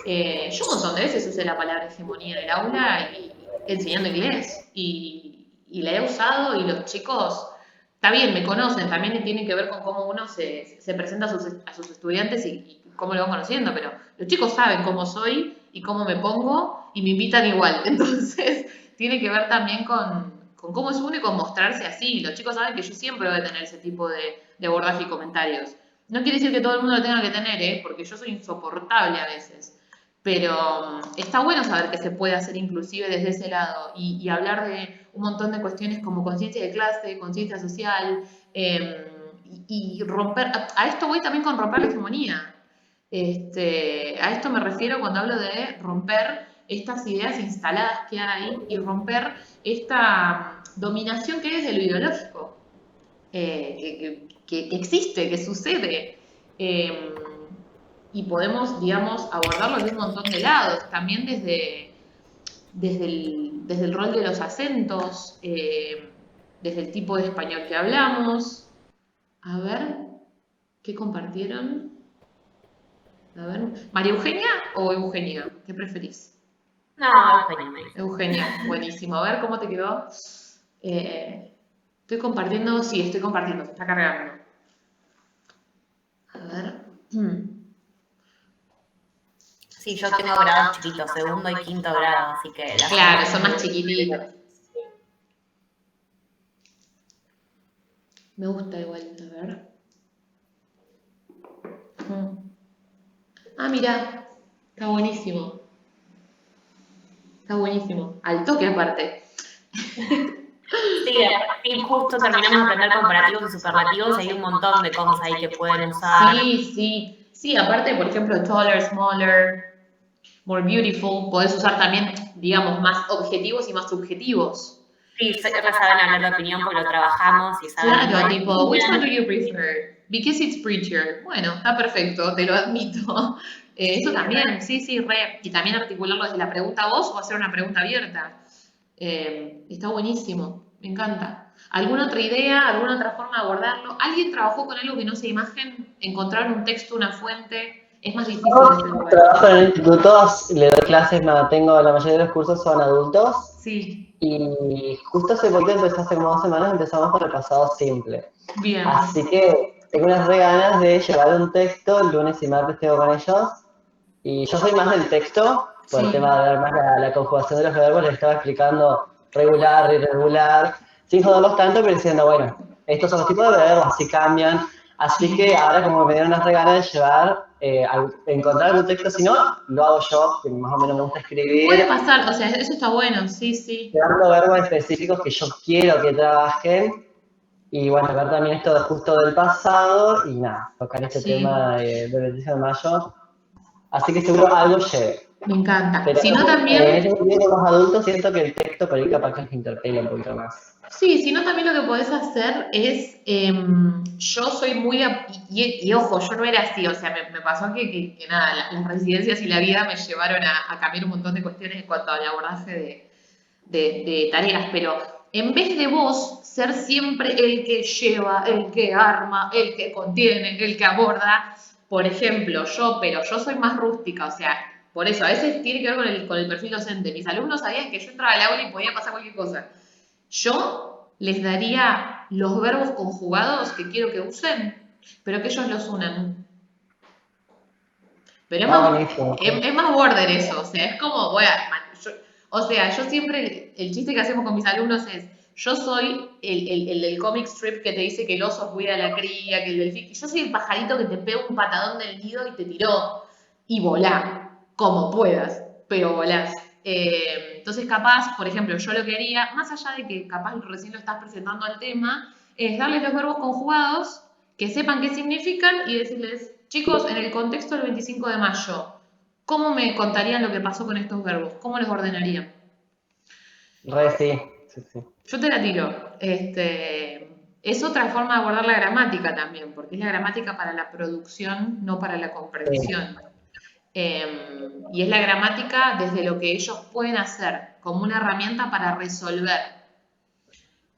Yo un montón de veces usé la palabra hegemonía en el aula y enseñando inglés, y la he usado, y los chicos, está bien, me conocen, también tiene que ver con cómo uno se presenta a sus estudiantes y cómo lo van conociendo, pero los chicos saben cómo soy y cómo me pongo y me invitan igual. Entonces, tiene que ver también con cómo es uno y con mostrarse así. Los chicos saben que yo siempre voy a tener ese tipo de abordaje y comentarios. No quiere decir que todo el mundo lo tenga que tener, porque yo soy insoportable a veces. Pero está bueno saber que se puede hacer inclusive desde ese lado y hablar de un montón de cuestiones como conciencia de clase, conciencia social, y romper, a esto voy también con romper la hegemonía. A esto me refiero cuando hablo de romper estas ideas instaladas que hay y romper esta dominación que hay desde lo ideológico, que existe, que sucede. Y podemos, digamos, abordarlo de un montón de lados, también desde el rol de los acentos, desde el tipo de español que hablamos. A ver, ¿qué compartieron? A ver, ¿María Eugenia o Eugenia? ¿Qué preferís? No, Eugenia me dice. Eugenia, buenísimo. A ver, ¿cómo te quedó? Estoy compartiendo, sí, estoy compartiendo, se está cargando. A ver. Sí, yo tengo grados chiquitos, segundo y quinto grado, así que... Claro, son más chiquititos. Me gusta igual, a ver. Ah, mirá, está buenísimo. Está buenísimo. Al toque aparte. Sí, justo terminamos de aprender comparativos y superlativos, hay un montón de cosas ahí que pueden usar. Sí, aparte, por ejemplo, taller, smaller, more beautiful, podés usar también, digamos, más objetivos y más subjetivos. Sí, saben hablar de opinión porque lo trabajamos y saben. Claro, tipo, which one do you prefer? Because it's prettier. Bueno, está perfecto, te lo admito. Eso también, sí, re. Y también articularlo desde la pregunta a vos o hacer una pregunta abierta. Está buenísimo, me encanta. ¿Alguna otra idea, alguna otra forma de abordarlo? ¿Alguien trabajó con algo que no sea imagen? ¿Encontrar un texto, una fuente? Es más difícil este lugar. Trabajo en el instituto, le doy clases, la mayoría de los cursos son adultos. Sí, Y justo hace poquito empecé, hace como 2 semanas, empezamos con el pasado simple. bien. Así que tengo unas re ganas de llevar un texto, el lunes y martes tengo con ellos. Y yo soy más del texto, por el tema de ver más la conjugación de los verbos, les estaba explicando regular, irregular, sin joderlos tanto, pero diciendo, bueno, estos son los tipos de verbos, así cambian. Así que ahora como me dieron unas re ganas de llevar, encontrar algún texto, si no, lo hago yo, que más o menos me gusta escribir. Puede pasar, o sea, eso está bueno, sí. Creando verbos específicos que yo quiero que trabajen. Y bueno, ver también esto justo del pasado y nada, tocar este tema del 25 de mayo. Así que seguro algo lleve. Me encanta. Pero Si no, en también, ese sentido, con los adultos siento que el texto por ahí capaz que les interpela un poquito más. sí, si no, también lo que podés hacer es, yo soy muy, y ojo, yo no era así, o sea, me pasó que nada, las residencias y la vida me llevaron a cambiar un montón de cuestiones en cuanto al abordaje de tareas, pero en vez de vos ser siempre el que lleva, el que arma, el que contiene, el que aborda, por ejemplo, pero yo soy más rústica, o sea, por eso, a veces tiene que ver con el perfil docente. Mis alumnos sabían que yo entraba al aula y podía pasar cualquier cosa. Yo les daría los verbos conjugados que quiero que usen, pero que ellos los unan. Pero es más border eso, o sea, es como, yo siempre, el chiste que hacemos con mis alumnos es, yo soy el del comic strip que te dice que el oso cuida a la cría, que el delfín, yo soy el pajarito que te pega un patadón del nido y te tiró, y volá, como puedas, pero volás. Entonces capaz, por ejemplo, yo lo que haría, más allá de que capaz recién lo estás presentando al tema, es darles los verbos conjugados, que sepan qué significan y decirles, chicos, en el contexto del 25 de mayo, ¿cómo me contarían lo que pasó con estos verbos? ¿Cómo los ordenarían? Sí. Yo te la tiro. Es otra forma de abordar la gramática también, porque es la gramática para la producción, no para la comprensión. Y es la gramática desde lo que ellos pueden hacer, como una herramienta para resolver.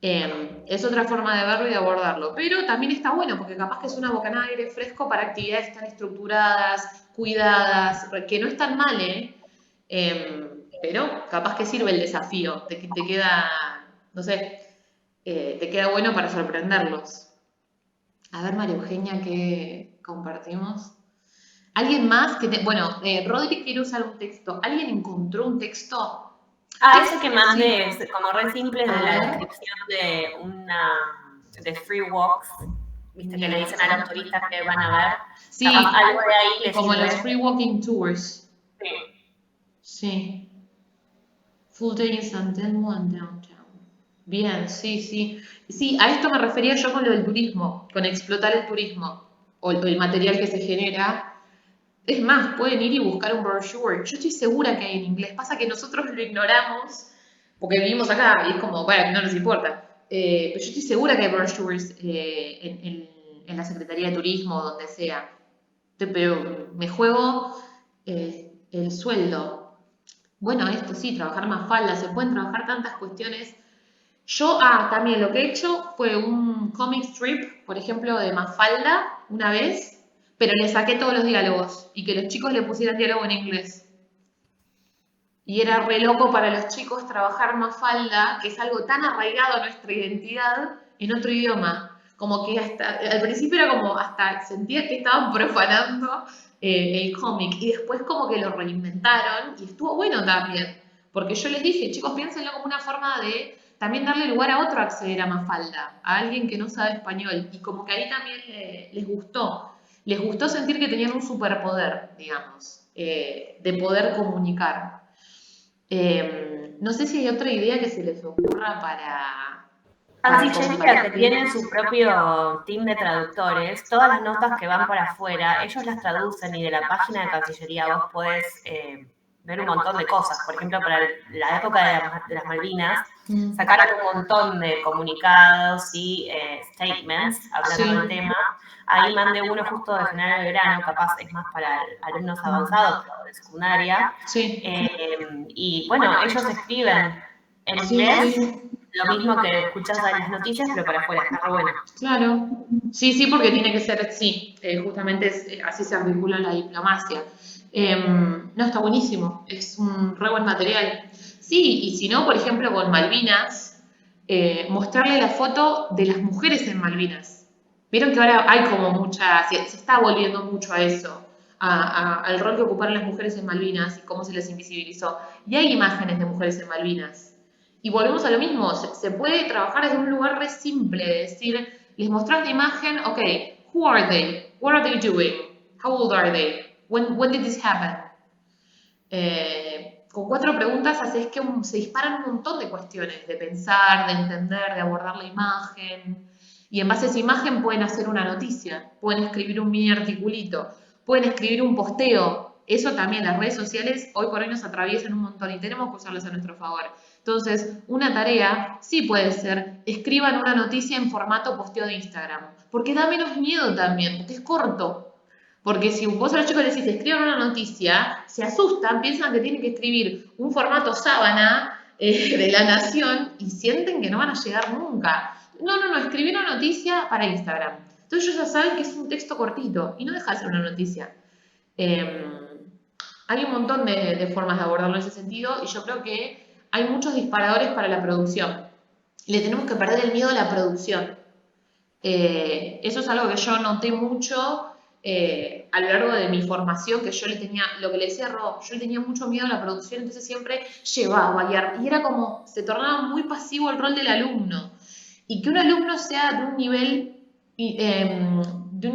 Es otra forma de verlo y de abordarlo, pero también está bueno porque capaz que es una bocanada de aire fresco para actividades tan estructuradas, cuidadas, que no están mal, pero capaz que sirve el desafío, te queda, no sé, te queda bueno para sorprenderlos. A ver, María Eugenia, ¿qué compartimos? ¿Alguien más? Rodri quiere usar un texto. ¿Alguien encontró un texto? Eso que mandé es como re simple de la descripción de Free Walks, viste que le dicen a los turistas que van a ver. Sí, algo de ahí les como sirve. los Free Walking Tours. Sí. Full day in San Telmo and downtown. Bien, sí. Sí, a esto me refería yo con lo del turismo, con explotar el turismo o el material que se genera. Es más, pueden ir y buscar un brochure. Yo estoy segura que hay en inglés. Pasa que nosotros lo ignoramos porque vivimos acá y es como, bueno, no nos importa. Pero yo estoy segura que hay brochures en la Secretaría de Turismo o donde sea. Pero me juego el sueldo. Bueno, esto sí, trabajar más falda. Se pueden trabajar tantas cuestiones. Yo, también lo que he hecho fue un comic strip, por ejemplo, de Mafalda, una vez, pero le saqué todos los diálogos y que los chicos le pusieran diálogo en inglés. Y era re loco para los chicos trabajar Mafalda, que es algo tan arraigado a nuestra identidad, en otro idioma. Como que al principio era como, hasta sentía que estaban profanando el cómic. Y después como que lo reinventaron y estuvo bueno también. Porque yo les dije, chicos, piénsenlo como una forma de también darle lugar a otro a acceder a Mafalda, a alguien que no sabe español. Y como que ahí también les gustó. Les gustó sentir que tenían un superpoder, digamos, de poder comunicar. No sé si hay otra idea que se les ocurra para Cancillería, que tiene su propio team de traductores, todas las notas que van para afuera, ellos las traducen y de la página de Cancillería vos podés ver un montón de cosas. Por ejemplo, para la época de las Malvinas, sacaron un montón de comunicados y statements hablando del tema. Ahí mandé uno justo de General Belgrano, capaz es más para alumnos avanzados, pero de secundaria. Sí. Y bueno, ellos escriben en inglés. Lo mismo que escuchás en las noticias, pero para afuera, está re bueno. Claro, sí, porque tiene que ser, justamente así se articula la diplomacia. No, está buenísimo, es un re buen material. Sí, y si no, por ejemplo, con Malvinas, mostrarle la foto de las mujeres en Malvinas. Vieron que ahora hay como se está volviendo mucho a eso, al rol que ocuparon las mujeres en Malvinas y cómo se les invisibilizó. Y hay imágenes de mujeres en Malvinas. Y volvemos a lo mismo, se puede trabajar desde un lugar re simple, de decir, les mostrás la imagen, ok, who are they? What are they doing? How old are they? When did this happen? Con 4 preguntas haces que se disparan un montón de cuestiones, de pensar, de entender, de abordar la imagen. Y en base a esa imagen pueden hacer una noticia, pueden escribir un mini articulito, pueden escribir un posteo. Eso también, las redes sociales hoy por hoy nos atraviesan un montón y tenemos que usarlas a nuestro favor. Entonces, una tarea sí puede ser, escriban una noticia en formato posteo de Instagram, porque da menos miedo también, porque es corto. Porque si vos a los chicos les decís, escriban una noticia, se asustan, piensan que tienen que escribir un formato sábana de La Nación y sienten que no van a llegar nunca. No, escribir una noticia para Instagram. Entonces ellos ya saben que es un texto cortito y no deja de ser una noticia. Hay un montón de formas de abordarlo en ese sentido y yo creo que hay muchos disparadores para la producción. Le tenemos que perder el miedo a la producción. Eso es algo que yo noté mucho a lo largo de mi formación, que yo lo que le decía a Rob, yo le tenía mucho miedo a la producción, entonces siempre llevaba y era como, se tornaba muy pasivo el rol del alumno. Y que un alumno sea de un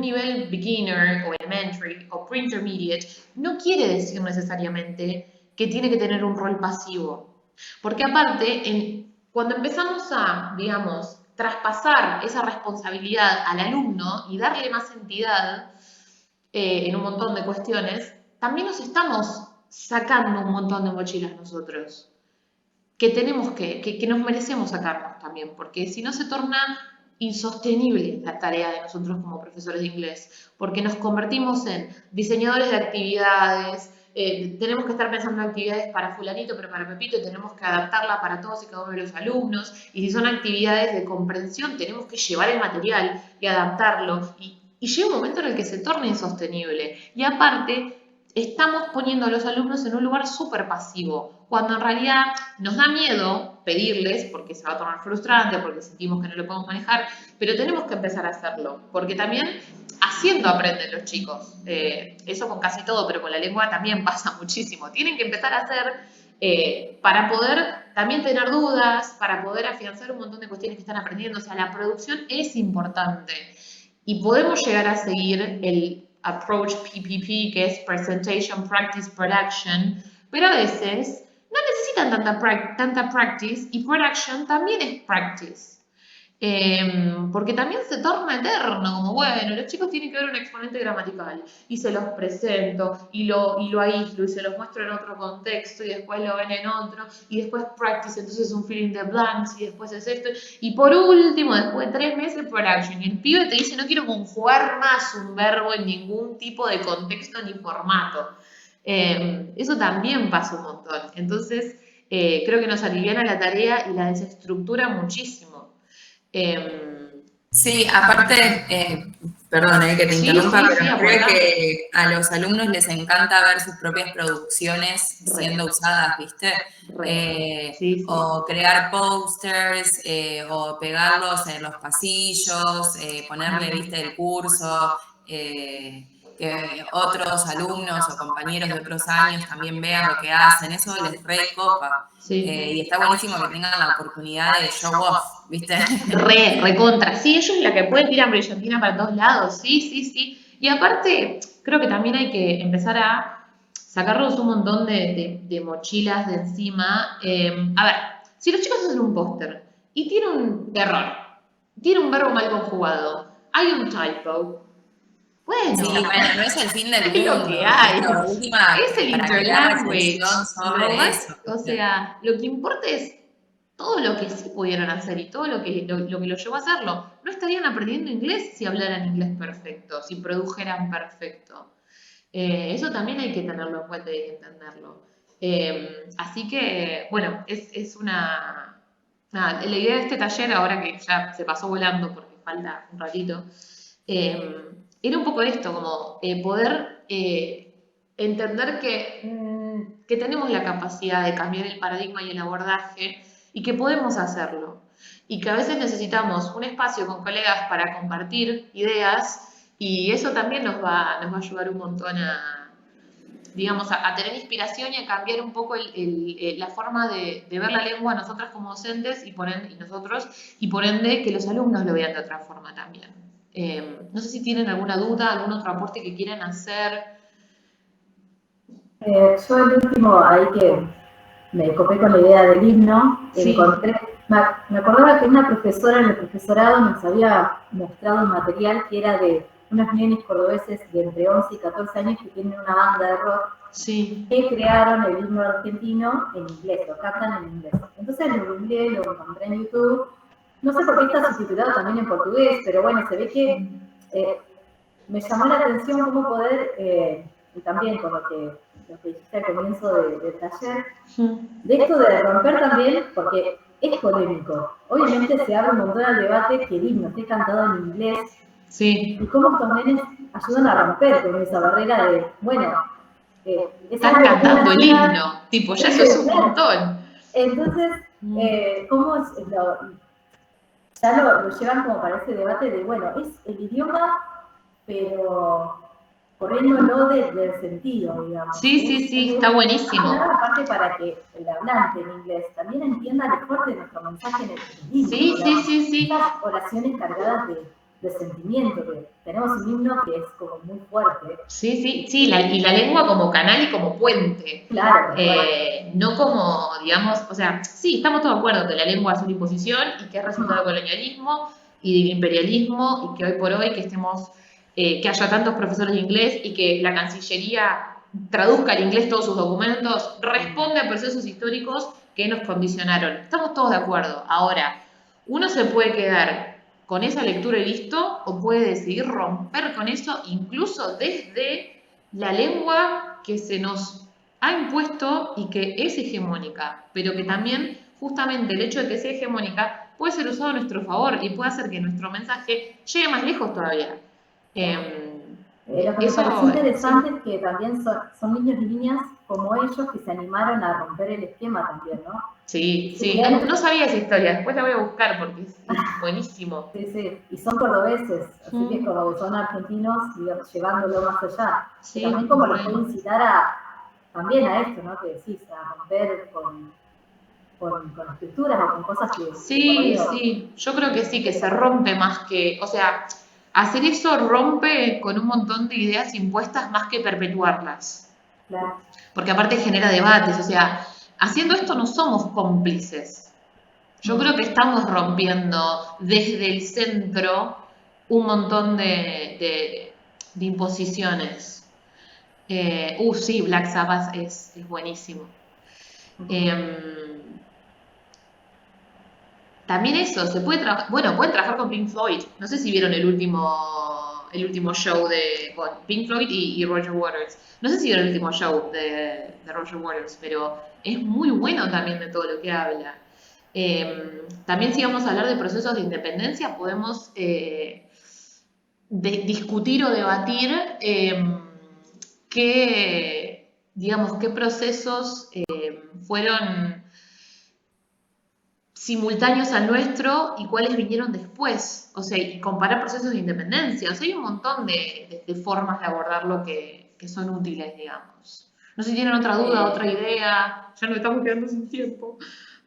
nivel beginner o elementary o pre-intermediate no quiere decir necesariamente que tiene que tener un rol pasivo. Porque aparte, cuando empezamos a, digamos, traspasar esa responsabilidad al alumno y darle más entidad en un montón de cuestiones, también nos estamos sacando un montón de mochilas nosotros, que nos merecemos sacarnos también, porque si no se torna insostenible la tarea de nosotros como profesores de inglés, porque nos convertimos en diseñadores de actividades, tenemos que estar pensando en actividades para fulanito, pero para Pepito tenemos que adaptarla para todos y cada uno de los alumnos, y si son actividades de comprensión, tenemos que llevar el material y adaptarlo, y llega un momento en el que se torna insostenible, y aparte estamos poniendo a los alumnos en un lugar súper pasivo, cuando en realidad nos da miedo pedirles, porque se va a tornar frustrante, porque sentimos que no lo podemos manejar, pero tenemos que empezar a hacerlo, porque también haciendo aprenden los chicos. Eso con casi todo, pero con la lengua también pasa muchísimo. Tienen que empezar a hacer para poder también tener dudas, para poder afianzar un montón de cuestiones que están aprendiendo. O sea, la producción es importante y podemos llegar a seguir el approach PPP, que es Presentation, Practice, Production, pero a veces no necesitan tanta practice y production también es practice. Porque también se torna eterno, como bueno, los chicos tienen que ver un exponente gramatical y se los presento y lo aíslo y se los muestro en otro contexto y después lo ven en otro y después practice, entonces un filling the blanks y después es esto y por último, después de 3 meses production y el pibe te dice no quiero conjugar más un verbo en ningún tipo de contexto ni formato. Eso también pasa un montón, entonces creo que nos aliviana la tarea y la desestructura muchísimo. Sí, aparte, perdón que te interrumpa, pero creo que a los alumnos les encanta ver sus propias producciones siendo usadas, ¿viste? O crear posters, o pegarlos en los pasillos, ponerle, ¿viste? El curso, que otros alumnos o compañeros de otros años también vean lo que hacen, eso les recopa. Y está buenísimo que tengan la oportunidad de show off, ¿viste? Recontra. Sí, ellos es la que pueden tirar brillantina para todos lados. Sí. Y aparte, creo que también hay que empezar a sacarnos un montón de mochilas de encima. A ver, si los chicos hacen un póster y tiene un error, tiene un verbo mal conjugado, hay un typo, bueno, Sí, bueno, no es el fin del es mundo. lo que hay. La última, Es el para crear interlanguage. reflexión sobre eso. O sea, lo que importa es todo lo que sí pudieron hacer y todo lo que lo llevó a hacerlo. No estarían aprendiendo inglés si hablaran inglés perfecto, si produjeran perfecto. Eso también hay que tenerlo en cuenta y hay que entenderlo. Así que, bueno, es una... Nada, la idea de este taller, ahora que ya se pasó volando porque falta un ratito, era un poco esto, como poder entender que tenemos la capacidad de cambiar el paradigma y el abordaje y que podemos hacerlo. Y que a veces necesitamos un espacio con colegas para compartir ideas y eso también nos va a ayudar un montón digamos, a tener inspiración y a cambiar un poco la forma de ver la lengua nosotras como docentes y por ende que los alumnos lo vean de otra forma también. No sé si tienen alguna duda, algún otro aporte que quieran hacer. Yo el último, ahí que me copé con la idea del himno, Sí. encontré, me acordaba que una profesora en el profesorado nos había mostrado un material que era de unos nenes cordobeses de entre 11 y 14 años que tienen una banda de rock Sí. que crearon el himno argentino en inglés, lo cantan en inglés. Entonces lo googleé, lo encontré en YouTube. No sé por qué está subtitulado también en portugués, pero bueno, se ve que me llamó la atención cómo poder, y también con lo que dijiste al comienzo del taller, de esto de romper también, porque es polémico. Obviamente se abre un montón al debate que el himno esté cantado en inglés. Sí. Y cómo estos nenes ayudan a romper con esa barrera de, bueno, están cantando el himno, tipo, ya eso es un montón. Entonces, ¿cómo ya lo llevan como para ese debate de, bueno, es el idioma, pero corriéndolo del sentido, digamos. Sí, está buenísimo. Aparte para que el hablante en inglés también entienda lo fuerte de nuestro mensaje en el himno. Sí. Estas oraciones cargadas de sentimiento, que tenemos un himno que es como muy fuerte. Sí, y la lengua como canal y como puente. Claro. No como, digamos, o sea, sí, estamos todos de acuerdo que la lengua es una imposición y que es resultado del colonialismo y del imperialismo y que hoy por hoy que haya tantos profesores de inglés y que la Cancillería traduzca al inglés todos sus documentos, responde a procesos históricos que nos condicionaron. Estamos todos de acuerdo. Ahora, uno se puede quedar con esa lectura y listo, o puede decidir romper con eso, incluso desde la lengua que se nos ha impuesto y que es hegemónica, pero que también, justamente, el hecho de que sea hegemónica puede ser usado a nuestro favor y puede hacer que nuestro mensaje llegue más lejos todavía. Lo que me pareció interesante es que también son niños y niñas como ellos que se animaron a romper el esquema también, ¿no? Sí. No sabía esa historia, después la voy a buscar porque es buenísimo. Sí, y son cordobeses, así que como que son argentinos, digamos, llevándolo más allá. Sí, también como los puede incitar también a esto, ¿no? Que decís, a romper con escrituras o con cosas que... Sí, yo creo que sí, que se rompe más que, o sea, hacer eso rompe con un montón de ideas impuestas más que perpetuarlas. Claro. Porque aparte genera debates, o sea, haciendo esto no somos cómplices. Yo creo que estamos rompiendo desde el centro un montón de imposiciones. Sí, Black Sabbath es buenísimo. También eso, se puede trabajar, bueno, pueden trabajar con Pink Floyd. No sé si vieron el último show de Pink Floyd y Roger Waters. No sé si vieron el último show de Roger Waters, pero es muy bueno también de todo lo que habla. También si vamos a hablar de procesos de independencia, podemos discutir o debatir qué procesos fueron simultáneos al nuestro y cuáles vinieron después, o sea, y comparar procesos de independencia. O sea, hay un montón de formas de abordarlo que son útiles, digamos. No sé si tienen otra duda, otra idea, ya nos estamos quedando sin tiempo.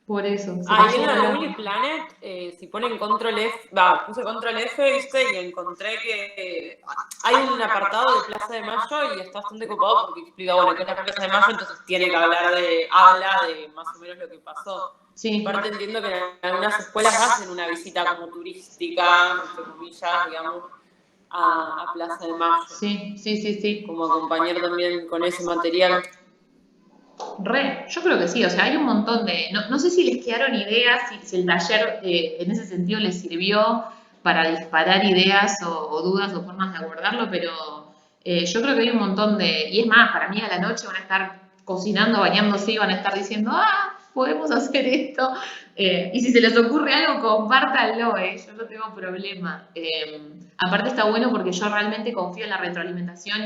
Por eso. Se Ahí pasó en la volando. Lonely Planet, si ponen control F, puse control F, ¿viste? Y encontré que hay un apartado de Plaza de Mayo y está bastante copado porque explica, bueno, qué es la Plaza de Mayo, entonces tiene que habla de más o menos lo que pasó. Sí. Aparte entiendo que en algunas escuelas hacen una visita como turística, entre comillas, digamos, a Plaza de Mayo. Sí. Como acompañar también con ese material. Yo creo que sí, o sea, hay un montón de... No sé si les quedaron ideas, si el taller en ese sentido les sirvió para disparar ideas o dudas o formas de abordarlo, pero yo creo que hay un montón de... Y es más, para mí a la noche van a estar cocinando, bañándose y van a estar diciendo, podemos hacer esto. Y si se les ocurre algo, compártanlo, yo no tengo problema. Aparte está bueno porque yo realmente confío en la retroalimentación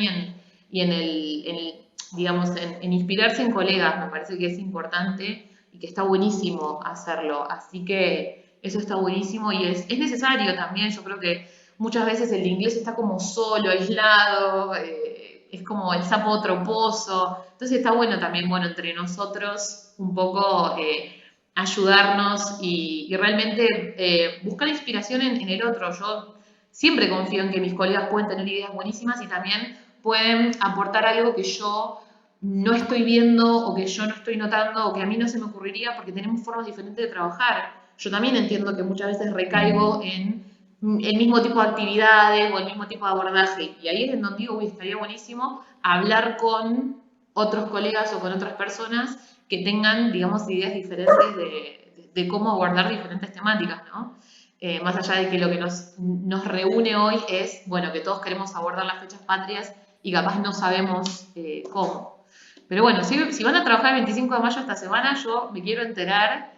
y en el digamos, en inspirarse en colegas, me parece que es importante y que está buenísimo hacerlo. Así que eso está buenísimo y es necesario también. Yo creo que muchas veces el inglés está como solo, aislado, es como el sapo otro pozo. Entonces está bueno también, bueno, entre nosotros un poco ayudarnos y realmente buscar inspiración en el otro. Yo siempre confío en que mis colegas pueden tener ideas buenísimas y también pueden aportar algo que yo no estoy viendo o que yo no estoy notando o que a mí no se me ocurriría porque tenemos formas diferentes de trabajar. Yo también entiendo que muchas veces recaigo en el mismo tipo de actividades o el mismo tipo de abordaje y ahí es en donde digo, uy, estaría buenísimo hablar con otros colegas o con otras personas que tengan, digamos, ideas diferentes de cómo abordar diferentes temáticas, ¿no? Más allá de que lo que nos reúne hoy es, bueno, que todos queremos abordar las fechas patrias y capaz no sabemos cómo. Pero bueno, si van a trabajar el 25 de mayo esta semana, yo me quiero enterar,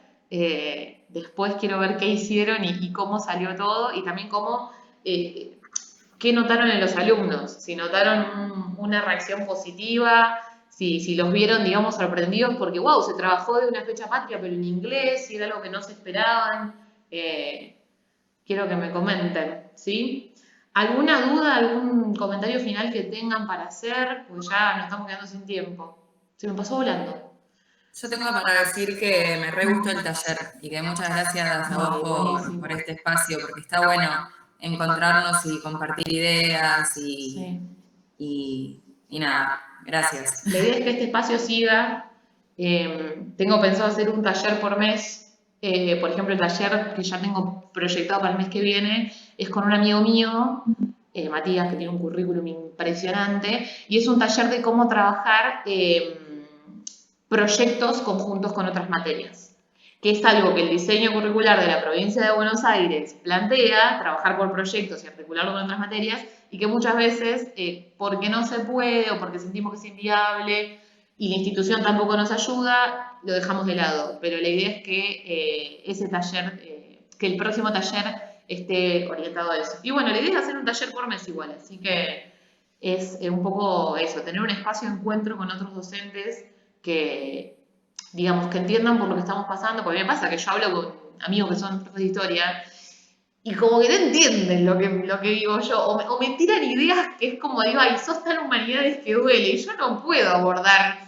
después quiero ver qué hicieron y cómo salió todo y también cómo, qué notaron en los alumnos, si notaron una reacción positiva, si los vieron, digamos, sorprendidos porque, wow, se trabajó de una fecha patria, pero en inglés, si era algo que no se esperaban. Quiero que me comenten, ¿sí? ¿Alguna duda, algún comentario final que tengan para hacer? Pues ya nos estamos quedando sin tiempo. Se me pasó volando. Yo tengo para decir que me re gustó el taller y que muchas gracias a vos por este espacio, porque está bueno encontrarnos y compartir ideas y nada, gracias. La idea es que este espacio siga. Tengo pensado hacer un taller por mes. Por ejemplo, el taller que ya tengo proyectado para el mes que viene es con un amigo mío, Matías, que tiene un currículum impresionante, y es un taller de cómo trabajar proyectos conjuntos con otras materias, que es algo que el diseño curricular de la provincia de Buenos Aires plantea, trabajar por proyectos y articularlo con otras materias, y que muchas veces, porque no se puede o porque sentimos que es inviable y la institución tampoco nos ayuda, lo dejamos de lado. Pero la idea es que ese taller, que el próximo taller esté orientado a eso. Y bueno, la idea es hacer un taller por mes igual, así que es un poco eso, tener un espacio de encuentro con otros docentes que, digamos, que entiendan por lo que estamos pasando, porque me pasa que yo hablo con amigos que son profes de historia y como que no entienden lo que digo yo, o me tiran ideas que es como digo, ay, sos tan humanidades que duele, y yo no puedo abordar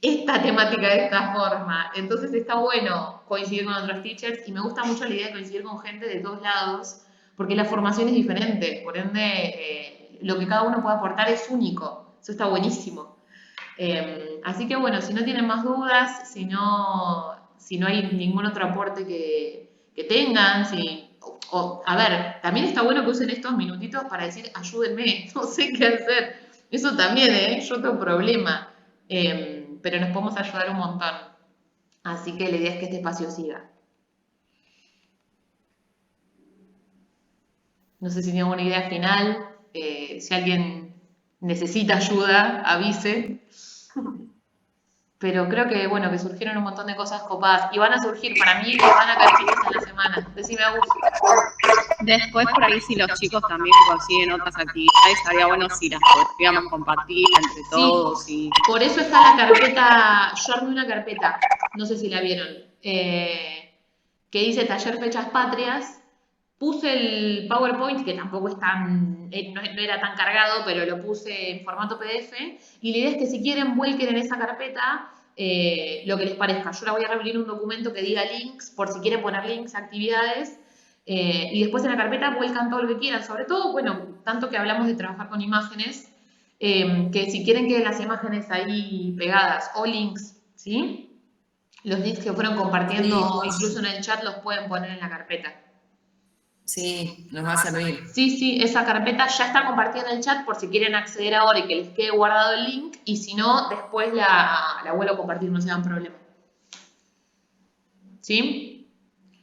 esta temática de esta forma. Entonces está bueno coincidir con otros teachers y me gusta mucho la idea de coincidir con gente de todos lados, porque la formación es diferente, por ende lo que cada uno puede aportar es único, eso está buenísimo. Así que bueno, si no tienen más dudas, si no hay ningún otro aporte que tengan, a ver, también está bueno que usen estos minutitos para decir, ayúdenme, no sé qué hacer. Eso también, yo tengo un problema, pero nos podemos ayudar un montón. Así que la idea es que este espacio siga. No sé si tienen alguna idea final, si alguien necesita ayuda, avise. Pero creo que, bueno, que surgieron un montón de cosas copadas. Y van a surgir, para mí, van a caer chicos en la semana. Decime, Agus. Después, por ahí, si los chicos también consiguen otras actividades, estaría bueno si las podríamos compartir entre todos. Y... Por eso está la carpeta, yo armé una carpeta, no sé si la vieron, que dice Taller Fechas Patrias. Puse el PowerPoint, que tampoco es tan, no era tan cargado, pero lo puse en formato PDF. Y la idea es que si quieren, vuelquen en esa carpeta lo que les parezca. Yo la voy a reabrir un documento que diga links, por si quieren poner links a actividades, y después en la carpeta vuelcan todo lo que quieran. Sobre todo, bueno, tanto que hablamos de trabajar con imágenes, que si quieren queden las imágenes ahí pegadas, o links, ¿sí? Los links que fueron compartiendo, Sí. incluso en el chat, los pueden poner en la carpeta. Sí, nos va a servir. Sí, esa carpeta ya está compartida en el chat por si quieren acceder ahora y que les quede guardado el link, y si no, después la vuelvo a compartir, no se dan problema. ¿Sí?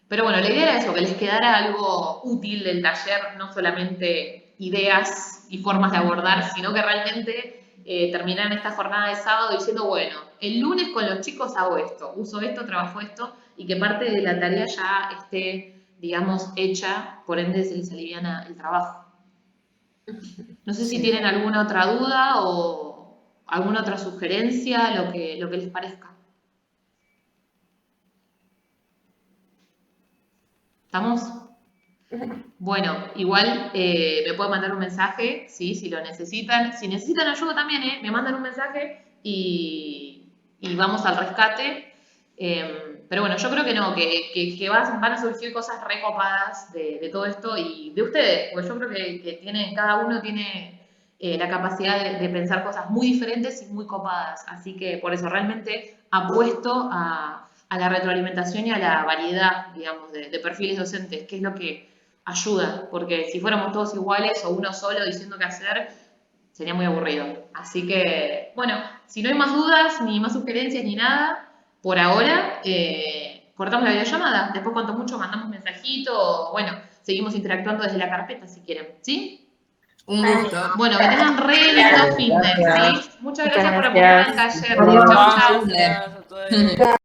Pero bueno, la idea era eso, que les quedara algo útil del taller, no solamente ideas y formas de abordar, sino que realmente terminaran esta jornada de sábado diciendo, bueno, el lunes con los chicos hago esto, uso esto, trabajo esto, y que parte de la tarea ya esté, digamos, hecha, por ende se les aliviana el trabajo. No sé si tienen alguna otra duda o alguna otra sugerencia, lo que les parezca. ¿Estamos? Bueno, igual me pueden mandar un mensaje, ¿sí? Si lo necesitan. Si necesitan ayuda también, me mandan un mensaje y vamos al rescate. Pero bueno, yo creo que no, que van a surgir cosas recopadas de todo esto y de ustedes, porque yo creo que cada uno tiene la capacidad de pensar cosas muy diferentes y muy copadas. Así que por eso realmente apuesto a la retroalimentación y a la variedad, digamos, de perfiles docentes, que es lo que ayuda, porque si fuéramos todos iguales o uno solo diciendo qué hacer, sería muy aburrido. Así que, bueno, si no hay más dudas, ni más sugerencias, ni nada, por ahora cortamos la videollamada. Después, cuanto mucho, mandamos mensajito o, bueno, seguimos interactuando desde la carpeta si quieren, ¿sí? Un gusto. Bueno, que tengan re lindo fin de, ¿sí? Muchas gracias por gracias. acompañar al taller. Adiós. Chau, chau. Gracias a todos.